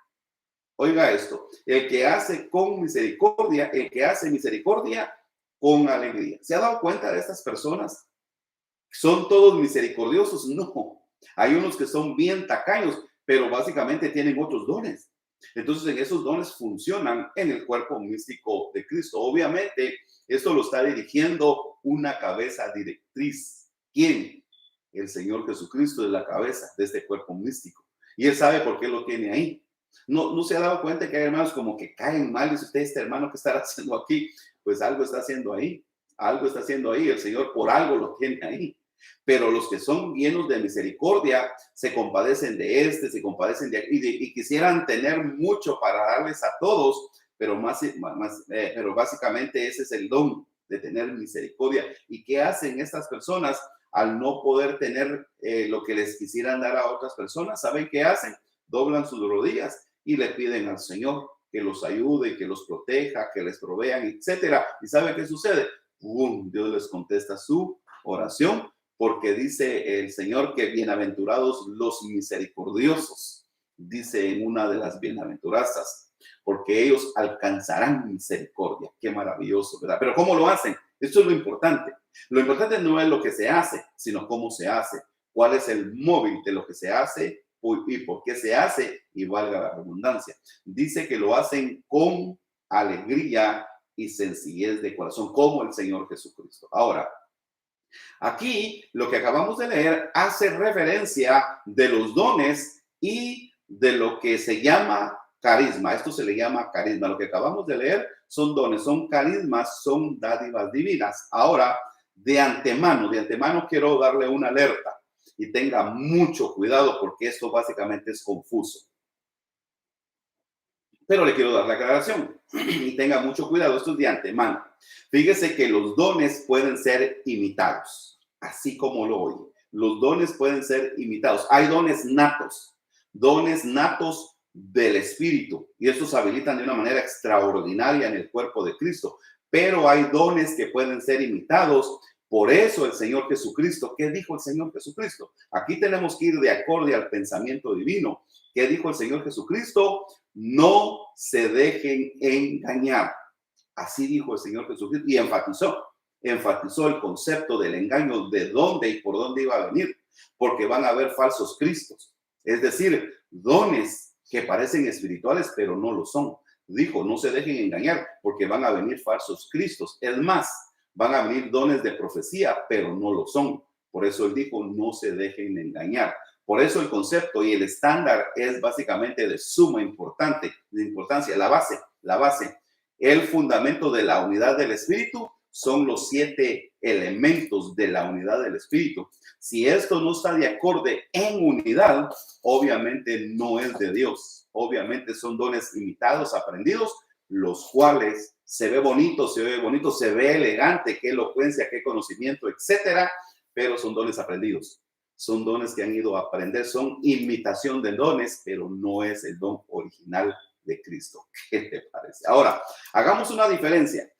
Oiga esto, el que hace con misericordia, el que hace misericordia con alegría. ¿Se ha dado cuenta de estas personas? ¿Son todos misericordiosos? No. Hay unos que son bien tacaños, pero básicamente tienen otros dones. Entonces, en esos dones funcionan en el cuerpo místico de Cristo. Obviamente, esto lo está dirigiendo una cabeza directriz. ¿Quién? El Señor Jesucristo es la cabeza de este cuerpo místico. Y Él sabe por qué lo tiene ahí. No se ha dado cuenta que hay hermanos como que caen mal. Dice usted, este hermano que está haciendo aquí, pues algo está haciendo ahí. Algo está haciendo ahí. El Señor por algo lo tiene ahí. Pero los que son llenos de misericordia se compadecen de se compadecen de aquí y quisieran tener mucho para darles a todos, pero pero básicamente ese es el don de tener misericordia. ¿Y qué hacen estas personas al no poder tener lo que les quisieran dar a otras personas? ¿Saben qué hacen? Doblan sus rodillas y le piden al Señor que los ayude, que los proteja, que les provean, etcétera. ¿Y sabe qué sucede? ¡Bum! Dios les contesta su oración. Porque dice el Señor que bienaventurados los misericordiosos, dice en una de las bienaventuranzas, porque ellos alcanzarán misericordia. Qué maravilloso, ¿verdad? Pero ¿cómo lo hacen? Esto es lo importante. Lo importante no es lo que se hace, sino cómo se hace. ¿Cuál es el móvil de lo que se hace? y por qué se hace, y valga la redundancia. Dice que lo hacen con alegría y sencillez de corazón, como el Señor Jesucristo. Ahora, aquí lo que acabamos de leer hace referencia de los dones y de lo que se llama carisma. Esto se le llama carisma. Lo que acabamos de leer son dones, son carismas, son dádivas divinas. Ahora, de antemano quiero darle una alerta y tenga mucho cuidado porque esto básicamente es confuso. Pero le quiero dar la aclaración y tenga mucho cuidado, esto es de antemano. Fíjese que los dones pueden ser imitados, así como lo oye. Los dones pueden ser imitados. Hay dones natos del Espíritu, y estos se habilitan de una manera extraordinaria en el cuerpo de Cristo. Pero hay dones que pueden ser imitados. Por eso el Señor Jesucristo, ¿qué dijo el Señor Jesucristo? Aquí tenemos que ir de acorde al pensamiento divino. ¿Qué dijo el Señor Jesucristo? No se dejen engañar. Así dijo el Señor Jesucristo y enfatizó el concepto del engaño, de dónde y por dónde iba a venir, porque van a haber falsos cristos, es decir, dones que parecen espirituales pero no lo son. Dijo, no se dejen engañar porque van a venir falsos cristos. Es más, van a venir dones de profecía pero no lo son. Por eso él dijo, no se dejen engañar. Por eso el concepto y el estándar es básicamente de suma importancia, la base. El fundamento de la unidad del Espíritu son los 7 elementos de la unidad del Espíritu. Si esto no está de acorde en unidad, obviamente no es de Dios. Obviamente son dones imitados, aprendidos, los cuales se ve bonito, se ve elegante, qué elocuencia, qué conocimiento, etcétera, pero son dones aprendidos. Son dones que han ido a aprender, son imitación de dones, pero no es el don original de Cristo. ¿Qué te parece? Ahora, hagamos una diferencia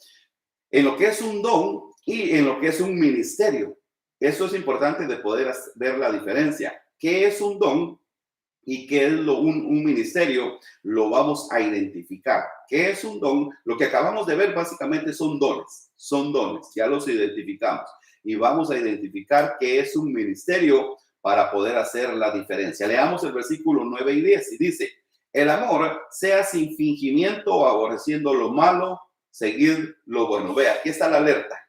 en lo que es un don y en lo que es un ministerio. Eso es importante de poder ver la diferencia. ¿Qué es un don y qué es un ministerio? Lo vamos a identificar. ¿Qué es un don? Lo que acabamos de ver básicamente son dones, ya los identificamos. Y vamos a identificar qué es un ministerio para poder hacer la diferencia. Leamos el versículo 9 y 10 y dice, el amor sea sin fingimiento, aborreciendo lo malo, seguir lo bueno. Vea, aquí está la alerta.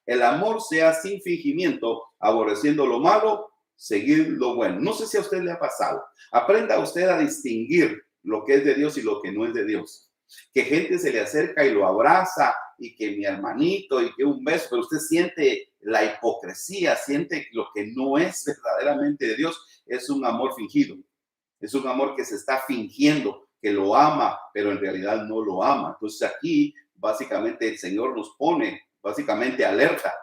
El amor sea sin fingimiento, aborreciendo lo malo, seguir lo bueno. No sé si a usted le ha pasado. Aprenda usted a distinguir lo que es de Dios y lo que no es de Dios. Que gente se le acerca y lo abraza y que mi hermanito y que un beso, pero usted siente la hipocresía, siente lo que no es verdaderamente de Dios. Es un amor fingido, es un amor que se está fingiendo que lo ama, pero en realidad no lo ama. Entonces aquí básicamente el Señor nos pone básicamente alerta,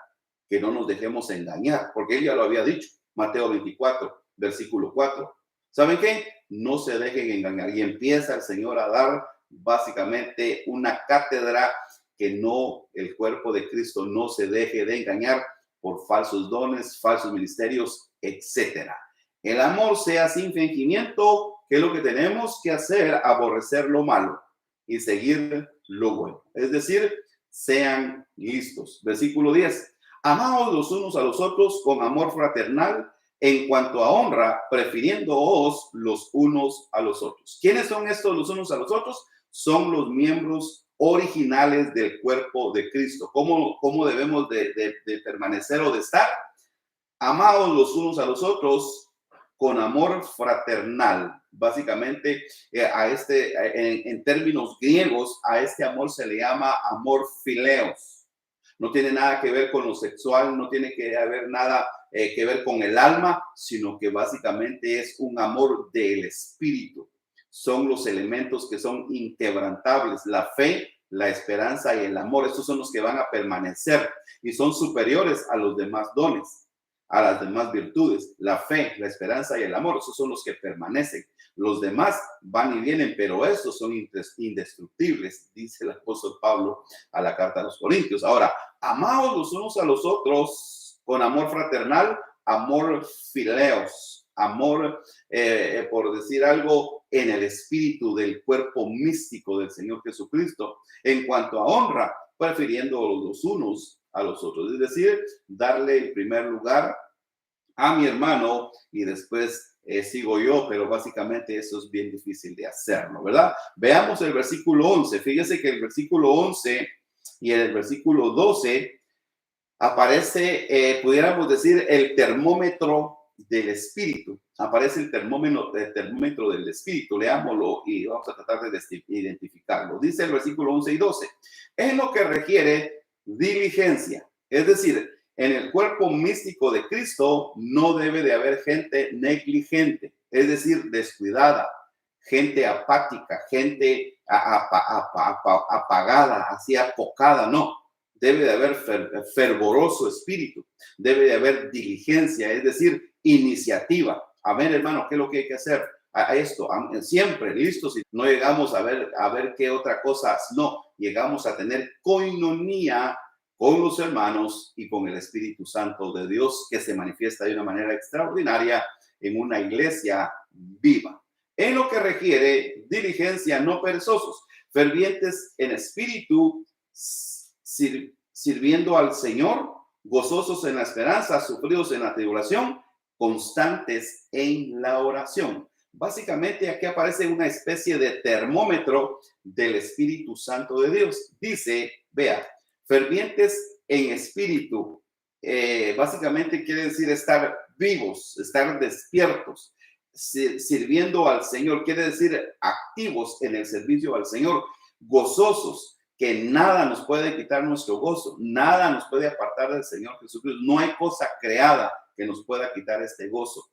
que no nos dejemos engañar, porque él ya lo había dicho, Mateo 24, versículo 4. ¿Saben qué? No se dejen engañar. Y empieza el Señor a dar básicamente una cátedra que no, el cuerpo de Cristo no se deje de engañar por falsos dones, falsos ministerios, etcétera. El amor sea sin fingimiento, que es lo que tenemos que hacer, aborrecer lo malo y seguir lo bueno. Es decir, sean listos. Versículo 10. Amaos los unos a los otros con amor fraternal, en cuanto a honra, prefiriéndoos los unos a los otros. ¿Quiénes son estos los unos a los otros? Son los miembros originales del cuerpo de Cristo. ¿Cómo debemos de permanecer o de estar? Amaos los unos a los otros con amor fraternal. Básicamente, en términos griegos, a este amor se le llama amor fileos. No tiene nada que ver con lo sexual, no tiene que haber nada que ver con el alma, sino que básicamente es un amor del espíritu. Son los elementos que son inquebrantables, la fe, la esperanza y el amor. Estos son los que van a permanecer y son superiores a los demás dones, a las demás virtudes. La fe, la esperanza y el amor, esos son los que permanecen. Los demás van y vienen, pero estos son indestructibles, dice el apóstol Pablo a la carta a los Corintios. Ahora, amaos los unos a los otros con amor fraternal, amor fileos, amor, por decir algo, en el espíritu del cuerpo místico del Señor Jesucristo. En cuanto a honra, prefiriendo los unos a los otros. Es decir, darle el primer lugar a mi hermano y después sigo yo, pero básicamente eso es bien difícil de hacerlo, ¿verdad? Veamos el versículo 11. Fíjese que el versículo 11 y el versículo 12 aparece, pudiéramos decir, el termómetro del espíritu. Aparece el termómetro del espíritu. Leámoslo y vamos a tratar de identificarlo. Dice el versículo 11 y 12. Es lo que requiere diligencia. Es decir, en el cuerpo místico de Cristo no debe de haber gente negligente, es decir, descuidada, gente apática, gente apagada, así apocada, no. Debe de haber fervoroso espíritu, debe de haber diligencia, es decir, iniciativa. A ver, hermano, ¿qué es lo que hay que hacer? A esto, siempre listos, y no llegamos a ver qué otra cosa, no, llegamos a tener koinonía con los hermanos y con el Espíritu Santo de Dios, que se manifiesta de una manera extraordinaria en una iglesia viva. En lo que requiere diligencia, no perezosos, fervientes en espíritu, sirviendo al Señor, gozosos en la esperanza, sufridos en la tribulación, constantes en la oración. Básicamente aquí aparece una especie de termómetro del Espíritu Santo de Dios. Dice, vea, fervientes en espíritu, básicamente quiere decir estar vivos, estar despiertos, sirviendo al Señor, quiere decir activos en el servicio al Señor, gozosos, que nada nos puede quitar nuestro gozo, nada nos puede apartar del Señor Jesucristo, no hay cosa creada que nos pueda quitar este gozo.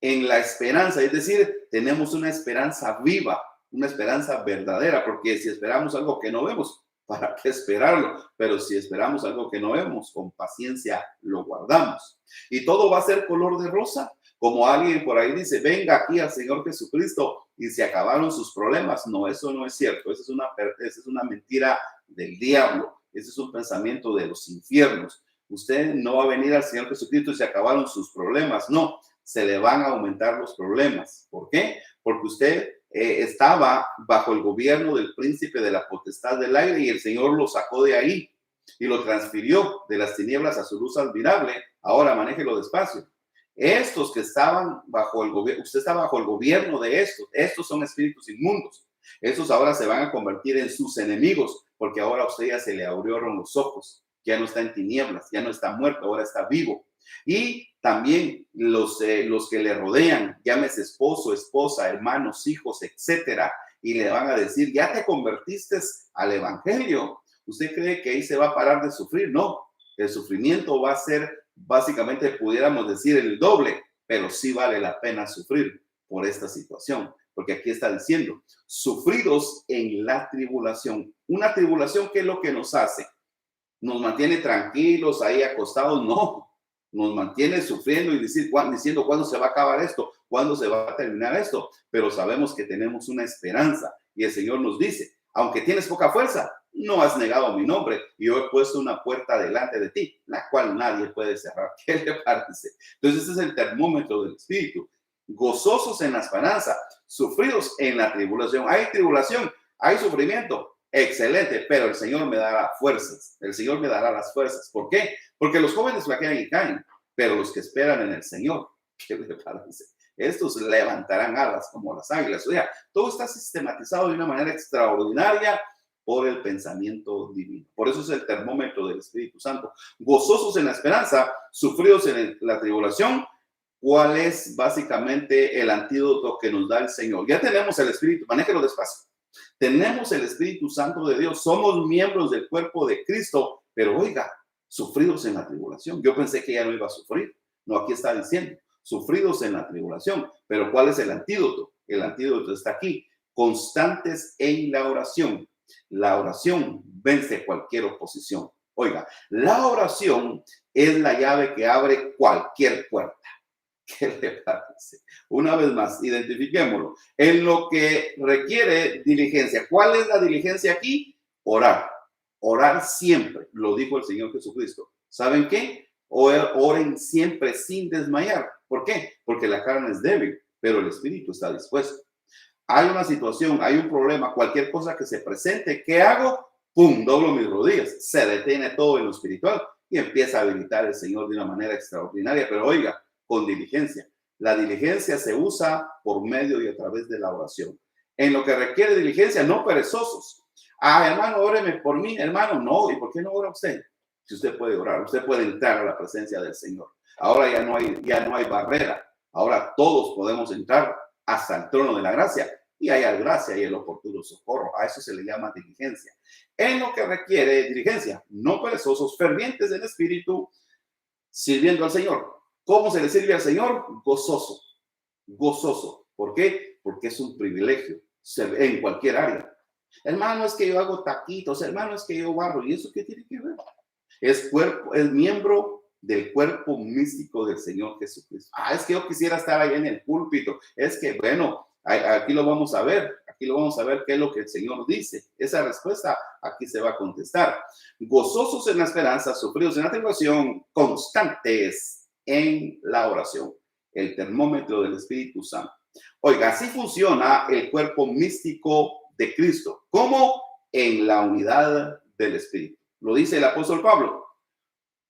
En la esperanza, es decir, tenemos una esperanza viva, una esperanza verdadera, porque si esperamos algo que no vemos, ¿para qué esperarlo? Pero si esperamos algo que no vemos, con paciencia lo guardamos. Y todo va a ser color de rosa, como alguien por ahí dice, venga aquí al Señor Jesucristo y se acabaron sus problemas. No, eso no es cierto, esa es una mentira del diablo, ese es un pensamiento de los infiernos. Usted no va a venir al Señor Jesucristo y se acabaron sus problemas, no, se le van a aumentar los problemas. ¿Por qué? Porque usted estaba bajo el gobierno del príncipe de la potestad del aire y el Señor lo sacó de ahí y lo transfirió de las tinieblas a su luz admirable. Ahora manéjelo despacio. Estos que estaban bajo el gobierno, usted está bajo el gobierno de estos son espíritus inmundos. Estos ahora se van a convertir en sus enemigos porque ahora a usted ya se le abrieron los ojos, ya no está en tinieblas, ya no está muerto, ahora está vivo. Y también los que le rodean, llámese esposo, esposa, hermanos, hijos, etcétera, y le van a decir, ya te convertiste al evangelio. ¿Usted cree que ahí se va a parar de sufrir? No, el sufrimiento va a ser, básicamente pudiéramos decir, el doble, pero sí vale la pena sufrir por esta situación, porque aquí está diciendo, sufridos en la tribulación. Una tribulación, ¿qué es lo que nos hace? ¿Nos mantiene tranquilos ahí acostados? No, nos mantiene sufriendo y diciendo cuándo se va a acabar esto, cuándo se va a terminar esto, pero sabemos que tenemos una esperanza y el Señor nos dice, aunque tienes poca fuerza, no has negado mi nombre y yo he puesto una puerta delante de ti, la cual nadie puede cerrar. ¿Qué le parece? Entonces ese es el termómetro del espíritu. Gozosos en la esperanza, sufridos en la tribulación. Hay tribulación, hay sufrimiento, excelente, pero el Señor me dará fuerzas, el Señor me dará las fuerzas. ¿Por qué? Porque los jóvenes flaquean y caen, pero los que esperan en el Señor, ¿qué le parece? Estos levantarán alas como las águilas. O sea, todo está sistematizado de una manera extraordinaria por el pensamiento divino. Por eso es el termómetro del Espíritu Santo. Gozosos en la esperanza, sufridos en la tribulación. ¿Cuál es básicamente el antídoto que nos da el Señor? Ya tenemos el Espíritu, manéjelo despacio. Tenemos el Espíritu Santo de Dios, somos miembros del cuerpo de Cristo, pero oiga, sufridos en la tribulación. Yo pensé que ya no iba a sufrir. No, aquí está diciendo, sufridos en la tribulación. Pero ¿cuál es el antídoto? El antídoto está aquí, constantes en la oración. La oración vence cualquier oposición. Oiga, la oración es la llave que abre cualquier puerta. ¿Qué le parece? Una vez más, identifiquémoslo. En lo que requiere diligencia. ¿Cuál es la diligencia aquí? Orar. Orar siempre, lo dijo el Señor Jesucristo. ¿Saben qué? Oren siempre sin desmayar. ¿Por qué? Porque la carne es débil, pero el espíritu está dispuesto. Hay una situación, hay un problema, cualquier cosa que se presente, ¿qué hago? ¡Pum! Doblo mis rodillas. Se detiene todo en lo espiritual y empieza a habilitar el Señor de una manera extraordinaria. Pero oiga, con diligencia. La diligencia se usa por medio y a través de la oración. En lo que requiere diligencia, no perezosos. Ah, hermano, óreme por mí, hermano. No, ¿y por qué no ora usted? Si usted puede orar, usted puede entrar a la presencia del Señor. Ahora ya no hay barrera. Ahora todos podemos entrar hasta el trono de la gracia y hay gracia y el oportuno socorro. A eso se le llama diligencia. En lo que requiere diligencia, no perezosos, fervientes en espíritu, sirviendo al Señor. ¿Cómo se le sirve al Señor? Gozoso, gozoso. ¿Por qué? Porque es un privilegio en cualquier área. Hermano, es que yo hago taquitos, hermano, es que yo barro. ¿Y eso qué tiene que ver? Es miembro del cuerpo místico del Señor Jesucristo. Ah, es que yo quisiera estar ahí en el púlpito. Es que, bueno, aquí lo vamos a ver. Aquí lo vamos a ver qué es lo que el Señor dice. Esa respuesta aquí se va a contestar. Gozosos en la esperanza, sufridos en la tribulación, constantes en la oración. El termómetro del Espíritu Santo. Oiga, así funciona el cuerpo místico de Cristo. ¿Cómo? En la unidad del Espíritu. Lo dice el apóstol Pablo.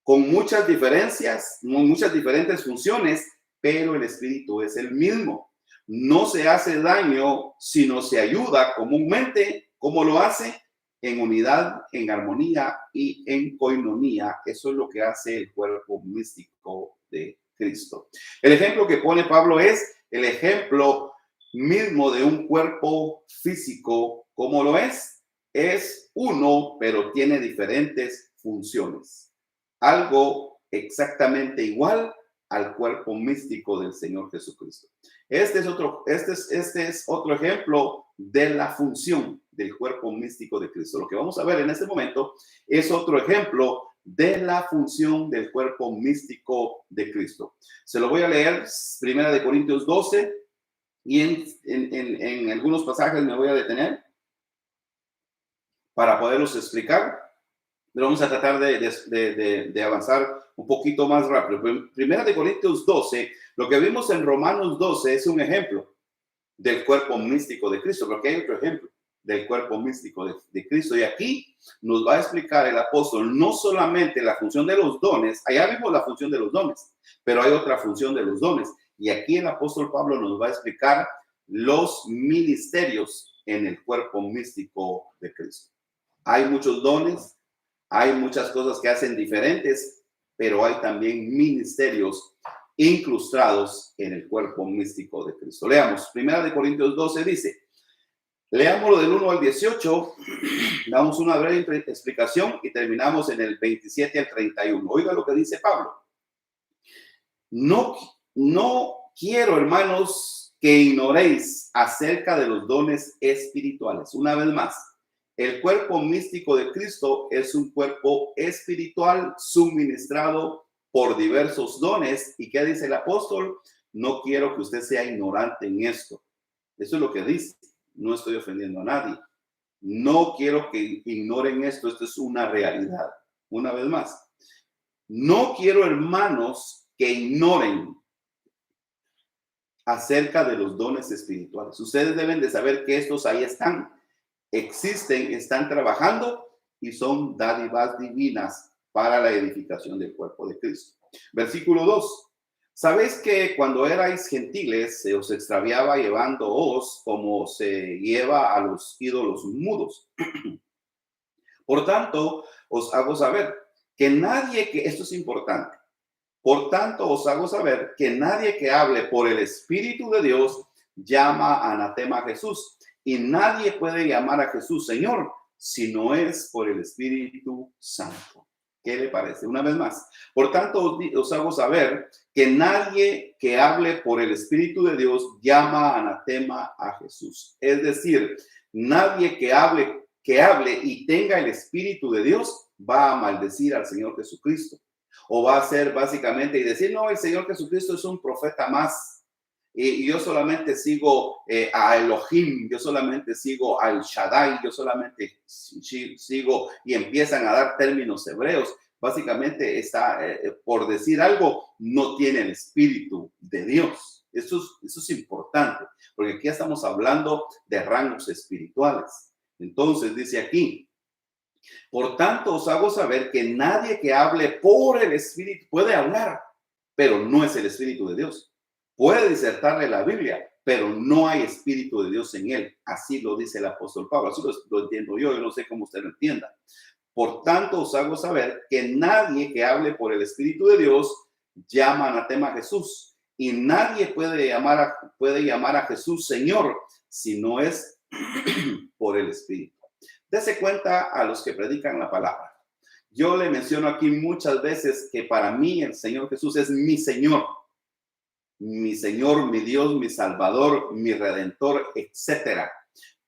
Con muchas diferencias, muchas diferentes funciones, pero el Espíritu es el mismo. No se hace daño, sino se ayuda comúnmente. ¿Cómo lo hace? En unidad, en armonía y en coinonía. Eso es lo que hace el cuerpo místico de Cristo. El ejemplo que pone Pablo es el ejemplo mismo de un cuerpo físico. ¿Cómo lo es? Es uno, pero tiene diferentes funciones. Algo exactamente igual al cuerpo místico del Señor Jesucristo. Este es otro ejemplo de la función del cuerpo místico de Cristo. Lo que vamos a ver en este momento es otro ejemplo de la función del cuerpo místico de Cristo. Se lo voy a leer, 1 Corintios 12, y en algunos pasajes me voy a detener para poderlos explicar. Pero vamos a tratar de avanzar un poquito más rápido. 1 Corintios 12, lo que vimos en Romanos 12 es un ejemplo del cuerpo místico de Cristo, porque hay otro ejemplo del cuerpo místico de Cristo. Y aquí nos va a explicar el apóstol no solamente la función de los dones, allá vimos la función de los dones, pero hay otra función de los dones. Y aquí el apóstol Pablo nos va a explicar los ministerios en el cuerpo místico de Cristo. Hay muchos dones. Hay muchas cosas que hacen diferentes, pero hay también ministerios incrustados en el cuerpo místico de Cristo. Leamos, 1 Corintios 12 dice, leámoslo del 1 al 18, damos una breve explicación y terminamos en el 27 al 31. Oiga lo que dice Pablo. No quiero, hermanos, que ignoréis acerca de los dones espirituales. Una vez más. El cuerpo místico de Cristo es un cuerpo espiritual suministrado por diversos dones. ¿Y qué dice el apóstol? No quiero que usted sea ignorante en esto. Eso es lo que dice. No estoy ofendiendo a nadie. No quiero que ignoren esto. Esto es una realidad. Una vez más. No quiero, hermanos, que ignoren acerca de los dones espirituales. Ustedes deben de saber que estos ahí están. Existen, están trabajando y son dádivas divinas para la edificación del cuerpo de Cristo. Versículo 2. ¿Sabéis que cuando erais gentiles se os extraviaba llevándoos como se lleva a los ídolos mudos? Por tanto, os hago saber que esto es importante, por tanto os hago saber que nadie que hable por el Espíritu de Dios llama anatema a Jesús. Y nadie puede llamar a Jesús Señor si no es por el Espíritu Santo. ¿Qué le parece? Una vez más. Por tanto, os hago saber que nadie que hable por el Espíritu de Dios llama anatema a Jesús. Es decir, nadie que hable y tenga el Espíritu de Dios va a maldecir al Señor Jesucristo. O va a ser básicamente y decir, no, el Señor Jesucristo es un profeta más. Y yo solamente sigo a Elohim, yo solamente sigo al Shaddai, yo solamente sigo y empiezan a dar términos hebreos. Básicamente está, por decir algo, no tiene el Espíritu de Dios. Eso es importante, porque aquí estamos hablando de rangos espirituales. Entonces dice aquí, por tanto os hago saber que nadie que hable por el Espíritu puede hablar, pero no es el Espíritu de Dios. puede disertarle la Biblia, pero no hay Espíritu de Dios en él. Así lo dice el apóstol Pablo, así lo entiendo yo no sé cómo usted lo entienda. Por tanto, os hago saber que nadie que hable por el Espíritu de Dios llama anatema a Jesús, y nadie puede llamar a Jesús Señor si no es por el Espíritu. Dese cuenta a los que predican la palabra. Yo le menciono aquí muchas veces que para mí el Señor Jesús es mi Señor, mi Dios, mi Salvador, mi Redentor, etcétera.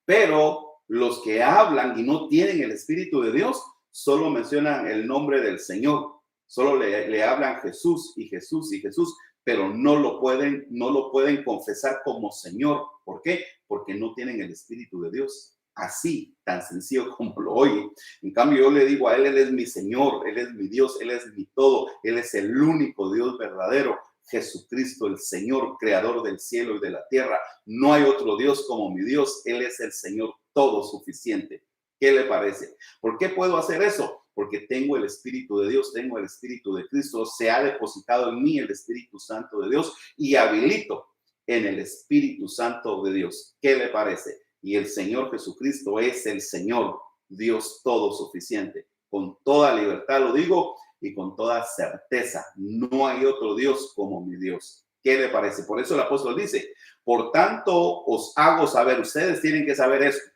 Pero los que hablan y no tienen el Espíritu de Dios solo mencionan el nombre del Señor, solo le hablan Jesús y Jesús y Jesús, pero no lo pueden confesar como Señor. ¿Por qué? Porque no tienen el Espíritu de Dios. Así, tan sencillo como lo oye. En cambio, yo le digo a Él es mi Señor, Él es mi Dios, Él es mi todo, Él es el único Dios verdadero, Jesucristo, el Señor, creador del cielo y de la tierra. No hay otro Dios como mi Dios, Él es el Señor todo suficiente. ¿Qué le parece? ¿Por qué puedo hacer eso? Porque tengo el Espíritu de Dios, tengo el Espíritu de Cristo, se ha depositado en mí el Espíritu Santo de Dios y habilito en el Espíritu Santo de Dios. ¿Qué le parece? Y el Señor Jesucristo es el Señor, Dios todo suficiente. Con toda libertad lo digo y con toda certeza. No hay otro Dios como mi Dios. ¿Qué le parece? Por eso el apóstol dice, por tanto os hago saber, ustedes tienen que saber esto,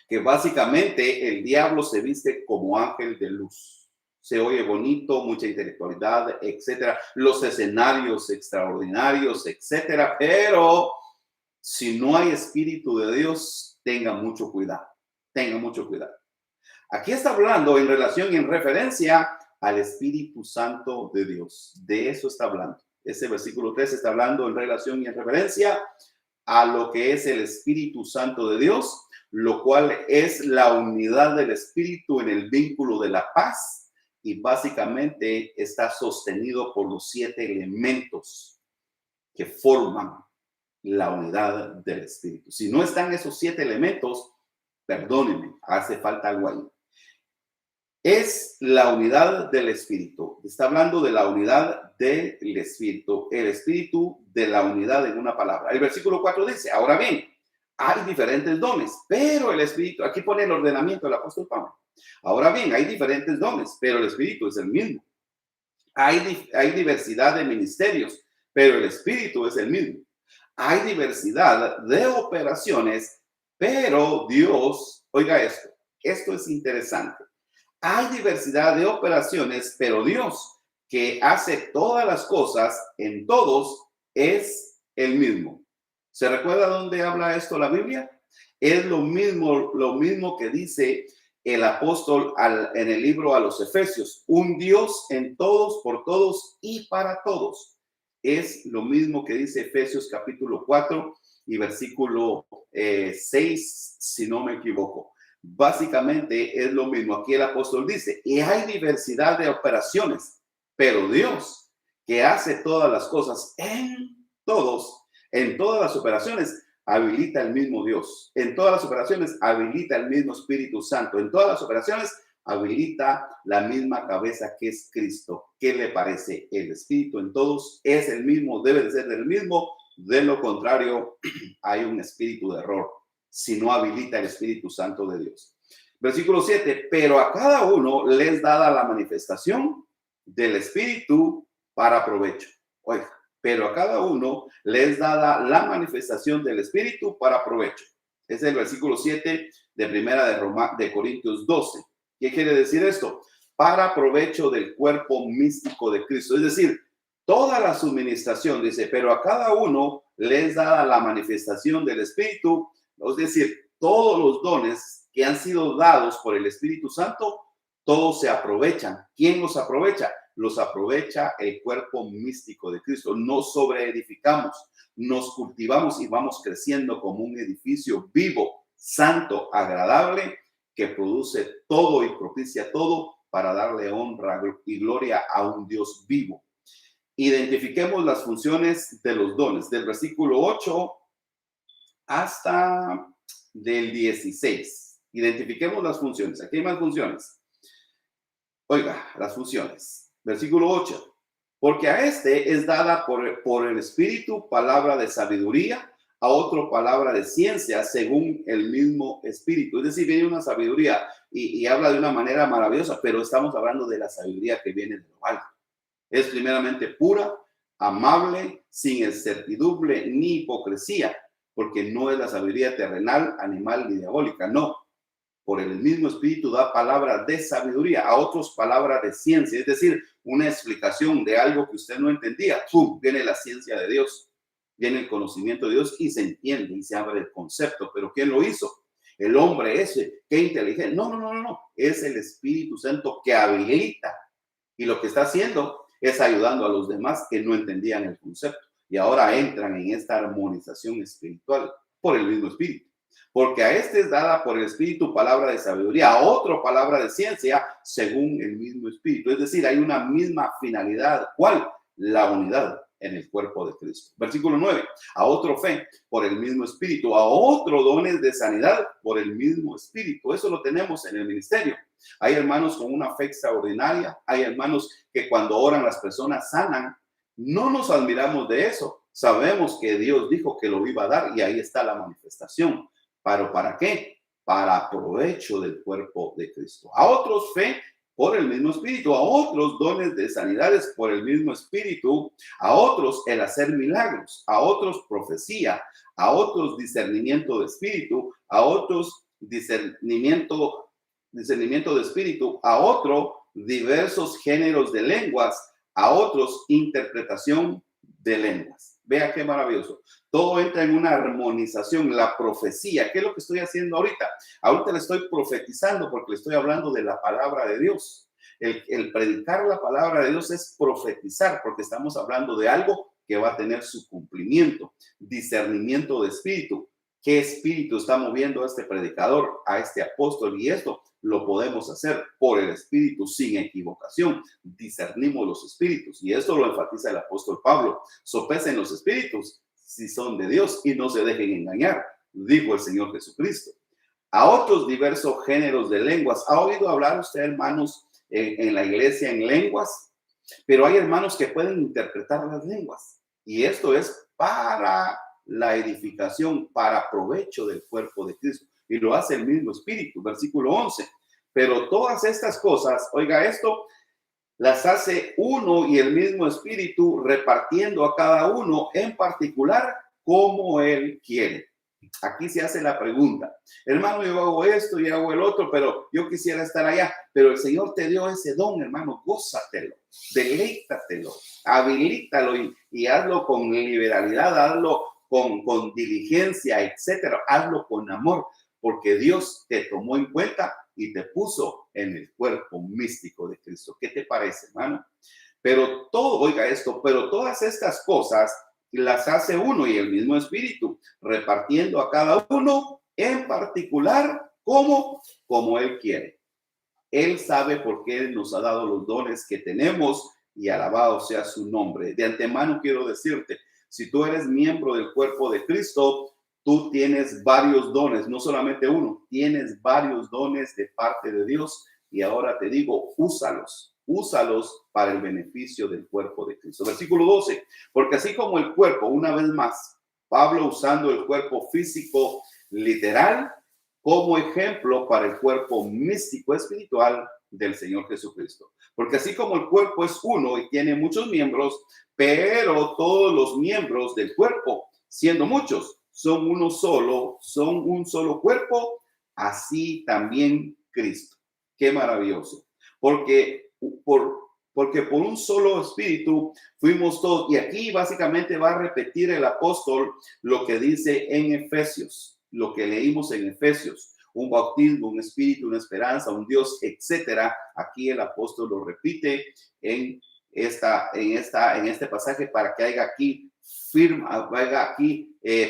que básicamente el diablo se viste como ángel de luz. Se oye bonito, mucha intelectualidad, etcétera. Los escenarios extraordinarios, etcétera. Pero si no hay Espíritu de Dios, tenga mucho cuidado. Tenga mucho cuidado. Aquí está hablando en relación y en referencia al Espíritu Santo de Dios. De eso está hablando. Ese versículo 3 está hablando en relación y en referencia a lo que es el Espíritu Santo de Dios, lo cual es la unidad del Espíritu en el vínculo de la paz y básicamente está sostenido por los 7 elementos que forman la unidad del Espíritu. Si no están esos 7 elementos, perdónenme, hace falta algo ahí. Es la unidad del Espíritu. Está hablando de la unidad del Espíritu. El Espíritu de la unidad en una palabra. El versículo 4 dice, ahora bien, hay diferentes dones, pero el Espíritu, aquí pone el ordenamiento del apóstol Pablo. Ahora bien, hay diferentes dones, pero el Espíritu es el mismo. Hay diversidad de ministerios, pero el Espíritu es el mismo. Hay diversidad de operaciones, pero Dios, oiga esto es interesante. Hay diversidad de operaciones, pero Dios, que hace todas las cosas en todos, es el mismo. ¿Se recuerda dónde habla esto la Biblia? Es lo mismo que dice el apóstol en el libro a los Efesios. Un Dios en todos, por todos y para todos. Es lo mismo que dice Efesios capítulo 4 y versículo 6, si no me equivoco. Básicamente es lo mismo. Aquí el apóstol dice, y hay diversidad de operaciones, pero Dios, que hace todas las cosas en todas las operaciones, habilita el mismo Dios. En todas las operaciones habilita el mismo Espíritu Santo. En todas las operaciones habilita la misma cabeza que es Cristo. ¿Qué le parece? El Espíritu en todos es el mismo, debe de ser el mismo. De lo contrario, hay un espíritu de error si no habilita el Espíritu Santo de Dios. Versículo 7, pero a cada uno les dada la manifestación del Espíritu para provecho. Oiga, pero a cada uno les dada la manifestación del Espíritu para provecho. Es el versículo 7 de primera de Corintios 12. ¿Qué quiere decir esto? Para provecho del cuerpo místico de Cristo. Es decir, toda la suministración, dice, pero a cada uno les dada la manifestación del Espíritu. Es decir, todos los dones que han sido dados por el Espíritu Santo, todos se aprovechan. ¿Quién los aprovecha? Los aprovecha el cuerpo místico de Cristo. Nos sobreedificamos, nos cultivamos y vamos creciendo como un edificio vivo, santo, agradable, que produce todo y propicia todo para darle honra y gloria a un Dios vivo. Identifiquemos las funciones de los dones, del versículo 8 hasta del 16. Identifiquemos las funciones. Aquí hay más funciones. Oiga, las funciones. Versículo 8. Porque a este es dada por el Espíritu palabra de sabiduría, a otro palabra de ciencia según el mismo Espíritu. Es decir, viene una sabiduría y habla de una manera maravillosa, pero estamos hablando de la sabiduría que viene de lo alto. Es primeramente pura, amable, sin incertidumbre ni hipocresía, porque no es la sabiduría terrenal, animal ni diabólica, no. Por el mismo Espíritu da palabra de sabiduría, a otros palabra de ciencia, es decir, una explicación de algo que usted no entendía. ¡Pum! Viene la ciencia de Dios, viene el conocimiento de Dios y se entiende y se abre el concepto. ¿Pero quién lo hizo? El hombre ese, qué inteligente. No. Es el Espíritu Santo que habilita. Y lo que está haciendo es ayudando a los demás que no entendían el concepto. Y ahora entran en esta armonización espiritual por el mismo Espíritu. Porque a este es dada por el Espíritu palabra de sabiduría, a otro palabra de ciencia según el mismo Espíritu. Es decir, hay una misma finalidad. ¿Cuál? La unidad en el cuerpo de Cristo. Versículo 9. A otro fe por el mismo Espíritu, a otro dones de sanidad por el mismo Espíritu. Eso lo tenemos en el ministerio. Hay hermanos con una fe extraordinaria. Hay hermanos que cuando oran las personas sanan. No nos admiramos de eso. Sabemos que Dios dijo que lo iba a dar y ahí está la manifestación. ¿Pero para qué? Para provecho del cuerpo de Cristo. A otros fe por el mismo Espíritu, a otros dones de sanidades por el mismo Espíritu, a otros el hacer milagros, a otros profecía, a otros discernimiento de espíritu, a otros discernimiento de espíritu, a otro diversos géneros de lenguas, a otros interpretación de lenguas. Vea qué maravilloso. Todo entra en una armonización, la profecía. ¿Qué es lo que estoy haciendo ahorita? Ahorita le estoy profetizando porque le estoy hablando de la palabra de Dios. El predicar la palabra de Dios es profetizar porque estamos hablando de algo que va a tener su cumplimiento. Discernimiento de espíritu. ¿Qué espíritu está moviendo a este predicador, a este apóstol? Y esto lo podemos hacer por el Espíritu sin equivocación. Discernimos los espíritus y esto lo enfatiza el apóstol Pablo. Sopesen los espíritus si son de Dios y no se dejen engañar, dijo el Señor Jesucristo. A otros diversos géneros de lenguas. ¿Ha oído hablar usted, hermanos, en la iglesia en lenguas? Pero hay hermanos que pueden interpretar las lenguas y esto es para la edificación, para provecho del cuerpo de Cristo. Y lo hace el mismo Espíritu, versículo 11. Pero todas estas cosas, oiga esto, las hace uno y el mismo Espíritu, repartiendo a cada uno en particular como Él quiere. Aquí se hace la pregunta, hermano, yo hago esto y hago el otro, pero yo quisiera estar allá. Pero el Señor te dio ese don, hermano, gózatelo, deleítatelo, habilítalo y hazlo con liberalidad, hazlo con diligencia, etcétera. Hazlo con amor, porque Dios te tomó en cuenta y te puso en el cuerpo místico de Cristo. ¿Qué te parece, hermano? Pero todo, oiga esto, pero todas estas cosas las hace uno y el mismo Espíritu, repartiendo a cada uno en particular como Él quiere. Él sabe por qué nos ha dado los dones que tenemos y alabado sea su nombre. De antemano quiero decirte, si tú eres miembro del cuerpo de Cristo, tú tienes varios dones, no solamente uno, tienes varios dones de parte de Dios y ahora te digo, úsalos para el beneficio del cuerpo de Cristo. Versículo 12, porque así como el cuerpo, una vez más, Pablo usando el cuerpo físico literal como ejemplo para el cuerpo místico espiritual del Señor Jesucristo. Porque así como el cuerpo es uno y tiene muchos miembros, pero todos los miembros del cuerpo, siendo muchos, son uno solo, son un solo cuerpo, así también Cristo. Qué maravilloso. Porque por un solo espíritu fuimos todos. Y aquí básicamente va a repetir el apóstol lo que dice en Efesios, lo que leímos en Efesios. Un bautismo, un espíritu, una esperanza, un Dios, etcétera. Aquí el apóstol lo repite en este pasaje para que haya aquí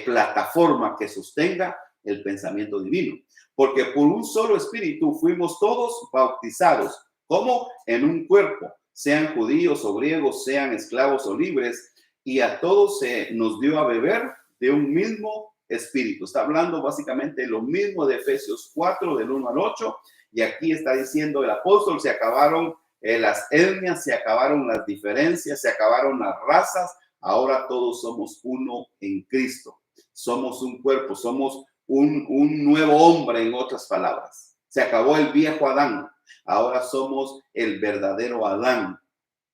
plataforma que sostenga el pensamiento divino. Porque por un solo espíritu fuimos todos bautizados, como en un cuerpo, sean judíos o griegos, sean esclavos o libres, y a todos se nos dio a beber de un mismo espíritu. Está hablando básicamente lo mismo de Efesios 4, del 1 al 8, y aquí está diciendo el apóstol, se acabaron las etnias, se acabaron las diferencias, se acabaron las razas. Ahora todos somos uno en Cristo. Somos un cuerpo, somos un nuevo hombre, en otras palabras. Se acabó el viejo Adán. Ahora somos el verdadero Adán,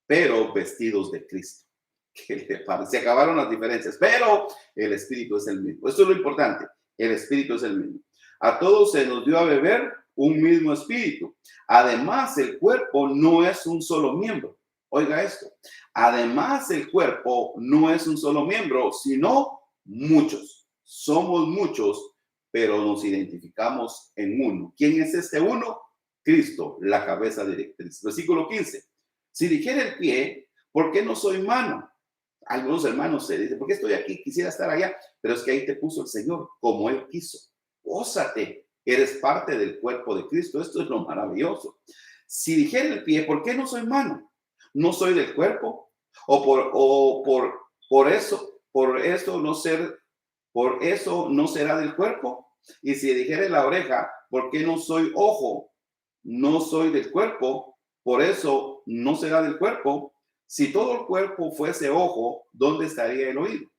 pero vestidos de Cristo. ¿Qué le parece? Se acabaron las diferencias, pero el Espíritu es el mismo. Esto es lo importante. El Espíritu es el mismo. A todos se nos dio a beber un mismo espíritu. Además, el cuerpo no es un solo miembro. Oiga esto. Además, el cuerpo no es un solo miembro, sino muchos. Somos muchos, pero nos identificamos en uno. ¿Quién es este uno? Cristo, la cabeza directriz. Versículo 15. Si dijera el pie, ¿por qué no soy mano? Algunos hermanos se dicen, ¿por qué estoy aquí? Quisiera estar allá. Pero es que ahí te puso el Señor, como Él quiso. Gózate, eres parte del cuerpo de Cristo. Esto es lo maravilloso. Si dijera el pie, ¿por qué no soy mano? ¿No soy del cuerpo? Por eso no será del cuerpo. Y si dijera la oreja, ¿por qué no soy ojo? No soy del cuerpo, por eso no será del cuerpo. Si todo el cuerpo fuese ojo, ¿dónde estaría el oído?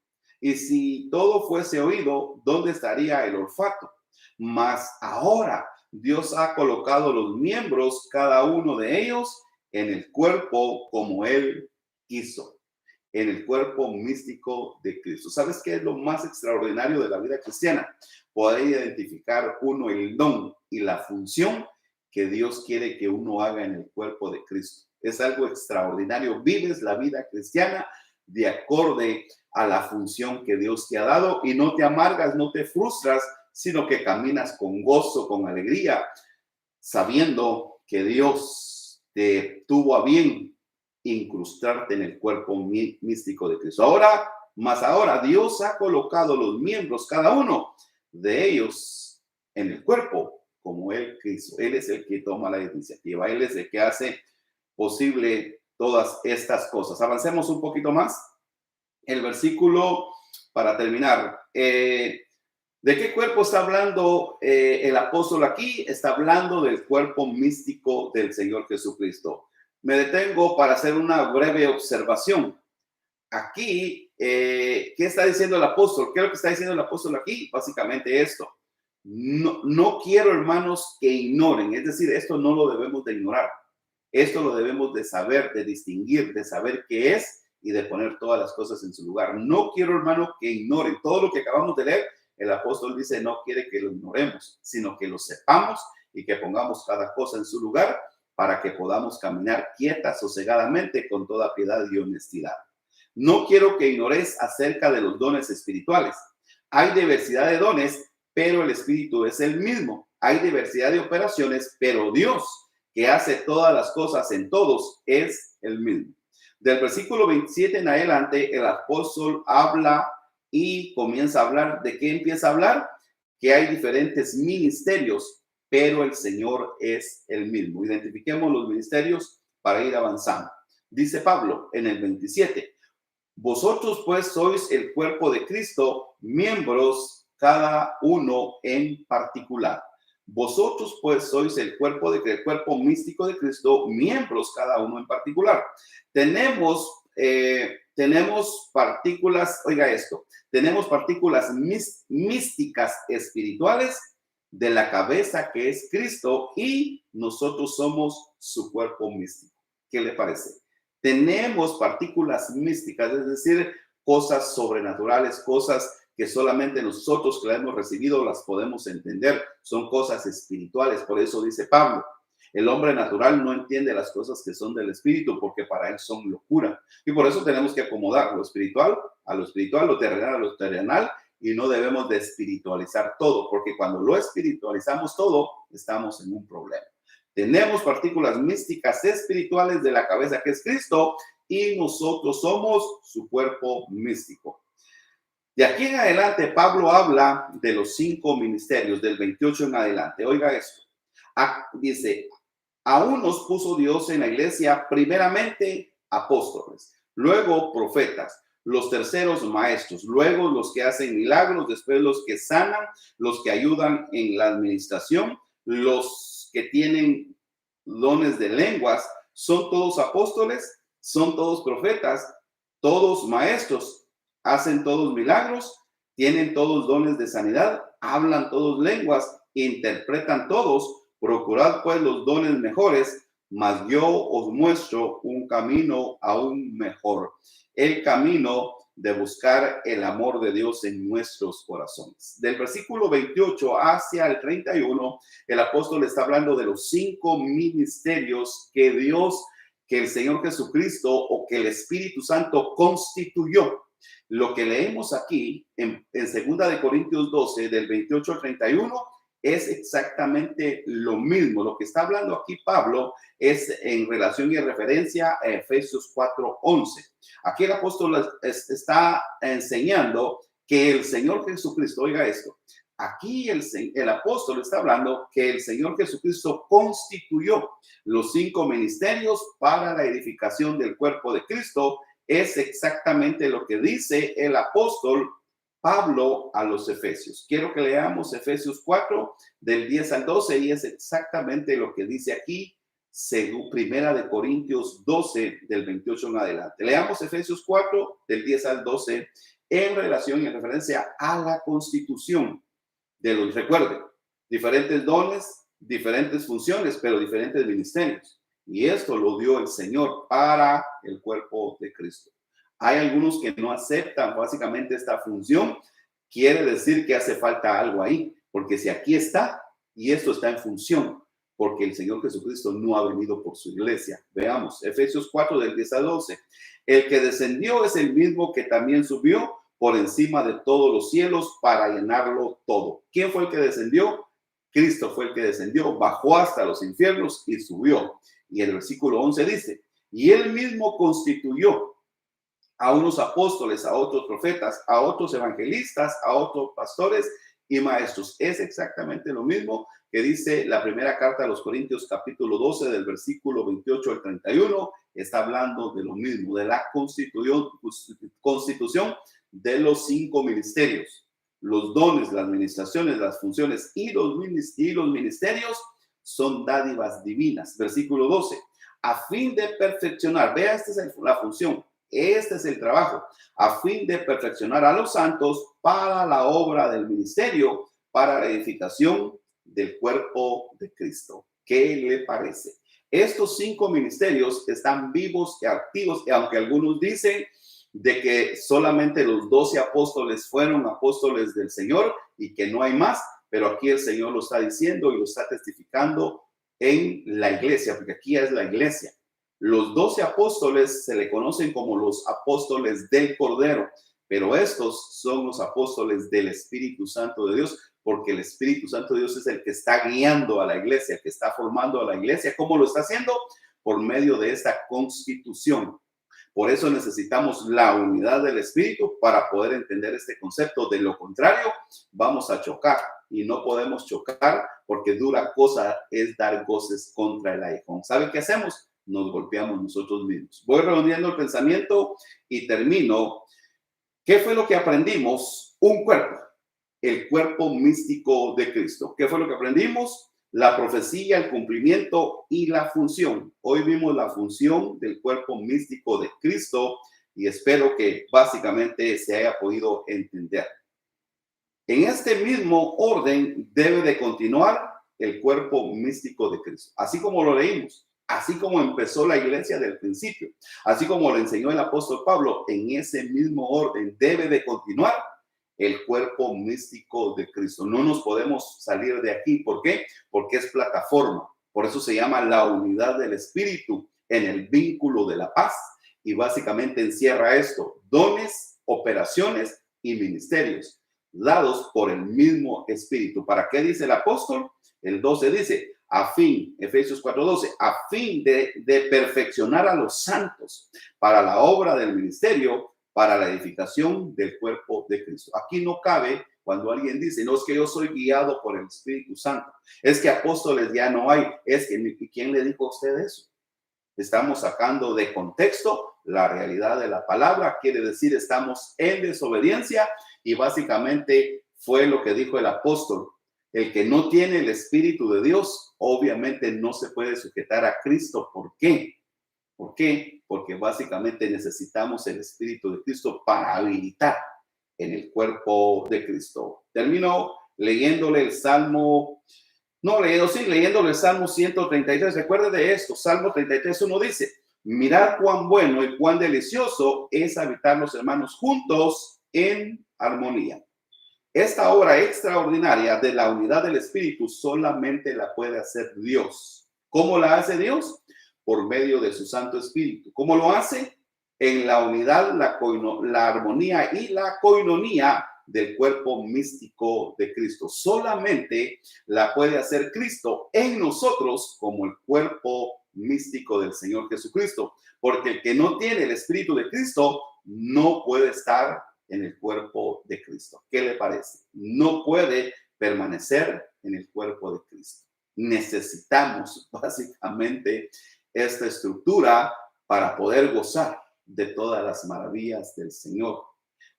Y si todo fuese oído, ¿dónde estaría el olfato? Mas ahora Dios ha colocado los miembros, cada uno de ellos, en el cuerpo como Él quiso, en el cuerpo místico de Cristo. ¿Sabes qué es lo más extraordinario de la vida cristiana? Poder identificar uno el don y la función que Dios quiere que uno haga en el cuerpo de Cristo. Es algo extraordinario. Vives la vida cristiana de acorde a la función que Dios te ha dado y no te amargas, no te frustras, sino que caminas con gozo, con alegría, sabiendo que Dios te tuvo a bien incrustarte en el cuerpo místico de Cristo. Ahora Dios ha colocado los miembros, cada uno de ellos, en el cuerpo como Él quiso. Él es el que toma la iniciativa. Él es el que hace posible todas estas cosas. Avancemos un poquito más. El versículo, para terminar, ¿de qué cuerpo está hablando el apóstol aquí? Está hablando del cuerpo místico del Señor Jesucristo. Me detengo para hacer una breve observación. Aquí, ¿qué está diciendo el apóstol? ¿Qué es lo que está diciendo el apóstol aquí? Básicamente esto. No quiero, hermanos, que ignoren. Es decir, esto no lo debemos de ignorar. Esto lo debemos de saber, de distinguir, de saber qué es y de poner todas las cosas en su lugar. No quiero, hermano, que ignoren todo lo que acabamos de leer. El apóstol dice, no quiere que lo ignoremos, sino que lo sepamos y que pongamos cada cosa en su lugar para que podamos caminar quieta, sosegadamente, con toda piedad y honestidad. No quiero que ignores acerca de los dones espirituales. Hay diversidad de dones, pero el Espíritu es el mismo. Hay diversidad de operaciones, pero Dios, que hace todas las cosas en todos, es el mismo. Del versículo 27 en adelante, el apóstol habla y comienza a hablar. ¿De qué empieza a hablar? Que hay diferentes ministerios, pero el Señor es el mismo. Identifiquemos los ministerios para ir avanzando. Dice Pablo en el 27, vosotros pues sois el cuerpo de Cristo, miembros cada uno en particular. Vosotros pues sois el cuerpo místico de Cristo, miembros cada uno en particular. Tenemos partículas, oiga esto, tenemos partículas místicas espirituales de la cabeza que es Cristo y nosotros somos su cuerpo místico. ¿Qué le parece? Tenemos partículas místicas, es decir, cosas sobrenaturales, cosas que solamente nosotros que la hemos recibido las podemos entender. Son cosas espirituales. Por eso dice Pablo, el hombre natural no entiende las cosas que son del espíritu porque para él son locura. Y por eso tenemos que acomodar lo espiritual a lo espiritual, lo terrenal a lo terrenal, y no debemos de espiritualizar todo, porque cuando lo espiritualizamos todo, estamos en un problema. Tenemos partículas místicas espirituales de la cabeza que es Cristo y nosotros somos su cuerpo místico. De aquí en adelante, Pablo habla de los 5 ministerios, del 28 en adelante. Oiga esto. Dice, a unos puso Dios en la iglesia, primeramente apóstoles, luego profetas, los terceros maestros, luego los que hacen milagros, después los que sanan, los que ayudan en la administración, los que tienen dones de lenguas, son todos apóstoles, son todos profetas, todos maestros, hacen todos milagros, tienen todos dones de sanidad, hablan todos lenguas, interpretan todos. Procurad pues los dones mejores, mas yo os muestro un camino aún mejor. El camino de buscar el amor de Dios en nuestros corazones. Del versículo 28 hacia el 31, el apóstol está hablando de los 5 ministerios que el Señor Jesucristo o que el Espíritu Santo constituyó. Lo que leemos aquí en 2 de Corintios 12, del 28 al 31, es exactamente lo mismo. Lo que está hablando aquí Pablo es en relación y en referencia a Efesios 4:11. Aquí el apóstol está enseñando que el Señor Jesucristo, oiga esto, aquí el apóstol está hablando que el Señor Jesucristo constituyó los 5 ministerios para la edificación del cuerpo de Cristo. Es exactamente lo que dice el apóstol Pablo a los Efesios. Quiero que leamos Efesios 4 del 10 al 12 y es exactamente lo que dice aquí, según Primera de Corintios 12 del 28 en adelante. Leamos Efesios 4 del 10 al 12 en relación y en referencia a la constitución de los, recuerden, diferentes dones, diferentes funciones, pero diferentes ministerios. Y esto lo dio el Señor para el cuerpo de Cristo. Hay algunos que no aceptan básicamente esta función. Quiere decir que hace falta algo ahí, porque si aquí está y esto está en función, porque el Señor Jesucristo no ha venido por su iglesia. Veamos, Efesios 4 del 10 al 12. El que descendió es el mismo que también subió por encima de todos los cielos para llenarlo todo. ¿Quién fue el que descendió? Cristo fue el que descendió, bajó hasta los infiernos y subió. Y el versículo 11 dice, y él mismo constituyó a unos apóstoles, a otros profetas, a otros evangelistas, a otros pastores y maestros. Es exactamente lo mismo que dice la primera carta a los Corintios, capítulo 12, del versículo 28 al 31. Está hablando de lo mismo, de la constitución de los 5 ministerios. Los dones, las administraciones, las funciones y los ministerios son dádivas divinas. Versículo 12. A fin de perfeccionar, vea, esta es la función. Este es el trabajo, a fin de perfeccionar a los santos para la obra del ministerio, para la edificación del cuerpo de Cristo. ¿Qué le parece? Estos 5 ministerios están vivos y activos, y aunque algunos dicen de que solamente los 12 apóstoles fueron apóstoles del Señor y que no hay más, pero aquí el Señor lo está diciendo y lo está testificando en la iglesia, porque aquí es la iglesia. Los 12 apóstoles se le conocen como los apóstoles del Cordero, pero estos son los apóstoles del Espíritu Santo de Dios, porque el Espíritu Santo de Dios es el que está guiando a la iglesia, que está formando a la iglesia. ¿Cómo lo está haciendo? Por medio de esta constitución. Por eso necesitamos la unidad del Espíritu para poder entender este concepto. De lo contrario, vamos a chocar y no podemos chocar porque dura cosa es dar goces contra el aguijón. ¿Sabe qué hacemos? Nos golpeamos nosotros mismos. Voy reuniendo el pensamiento y termino. ¿Qué fue lo que aprendimos? Un cuerpo, el cuerpo místico de Cristo. ¿Qué fue lo que aprendimos? La profecía, el cumplimiento y la función. Hoy vimos la función del cuerpo místico de Cristo y espero que básicamente se haya podido entender. En este mismo orden debe de continuar el cuerpo místico de Cristo, así como lo leímos. Así como empezó la iglesia del principio, así como lo enseñó el apóstol Pablo, en ese mismo orden debe de continuar el cuerpo místico de Cristo. No nos podemos salir de aquí. ¿Por qué? Porque es plataforma. Por eso se llama la unidad del Espíritu en el vínculo de la paz. Y básicamente encierra esto: dones, operaciones y ministerios dados por el mismo Espíritu. ¿Para qué dice el apóstol? El 12 dice, a fin, Efesios 4:12, a fin de perfeccionar a los santos para la obra del ministerio, para la edificación del cuerpo de Cristo. Aquí no cabe cuando alguien dice, no, es que yo soy guiado por el Espíritu Santo, es que apóstoles ya no hay, es que, ¿quién le dijo a usted eso? Estamos sacando de contexto la realidad de la palabra, quiere decir, estamos en desobediencia y básicamente fue lo que dijo el apóstol. El que no tiene el Espíritu de Dios, obviamente no se puede sujetar a Cristo. ¿Por qué? ¿Por qué? Porque básicamente necesitamos el Espíritu de Cristo para habitar en el cuerpo de Cristo. Termino leyéndole el Salmo, leyéndole el Salmo 133. Recuerde de esto, Salmo 33:1 dice: mirad cuán bueno y cuán delicioso es habitar los hermanos juntos en armonía. Esta obra extraordinaria de la unidad del Espíritu solamente la puede hacer Dios. ¿Cómo la hace Dios? Por medio de su Santo Espíritu. ¿Cómo lo hace? En la unidad, la armonía y la coinonía del cuerpo místico de Cristo. Solamente la puede hacer Cristo en nosotros como el cuerpo místico del Señor Jesucristo. Porque el que no tiene el Espíritu de Cristo no puede estar en el cuerpo de Cristo. ¿Qué le parece? No puede permanecer en el cuerpo de Cristo. Necesitamos básicamente esta estructura para poder gozar de todas las maravillas del Señor.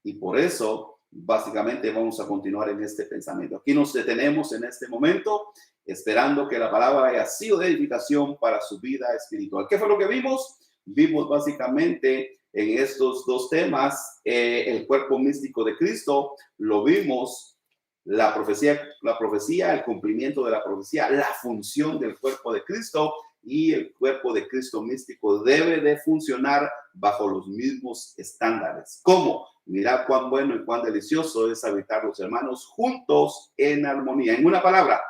Y por eso, básicamente, vamos a continuar en este pensamiento. Aquí nos detenemos en este momento, esperando que la palabra haya sido de edificación para su vida espiritual. ¿Qué fue lo que vimos? Vimos básicamente en estos dos temas, el cuerpo místico de Cristo, lo vimos, la profecía, el cumplimiento de la profecía, la función del cuerpo de Cristo, y el cuerpo de Cristo místico debe de funcionar bajo los mismos estándares. ¿Cómo? Mirad cuán bueno y cuán delicioso es habitar los hermanos juntos en armonía. En una palabra,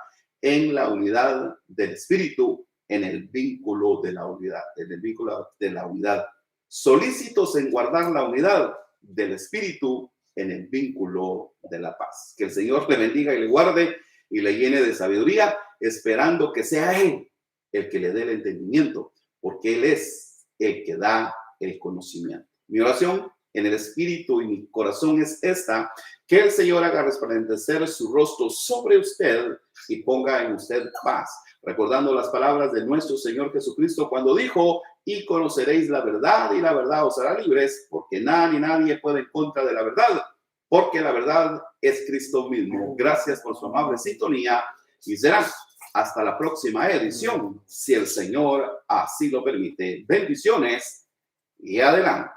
en la unidad del Espíritu, en el vínculo de la unidad, en el vínculo de la unidad. Solícitos en guardar la unidad del Espíritu en el vínculo de la paz. Que el Señor le bendiga y le guarde y le llene de sabiduría, esperando que sea Él el que le dé el entendimiento, porque Él es el que da el conocimiento. Mi oración en el Espíritu y mi corazón es esta: que el Señor haga resplandecer su rostro sobre usted y ponga en usted paz. Recordando las palabras de nuestro Señor Jesucristo cuando dijo: y conoceréis la verdad, y la verdad os hará libres, porque nada ni nadie puede en contra de la verdad, porque la verdad es Cristo mismo. Gracias por su amable sintonía y será hasta la próxima edición, si el Señor así lo permite. Bendiciones y adelante.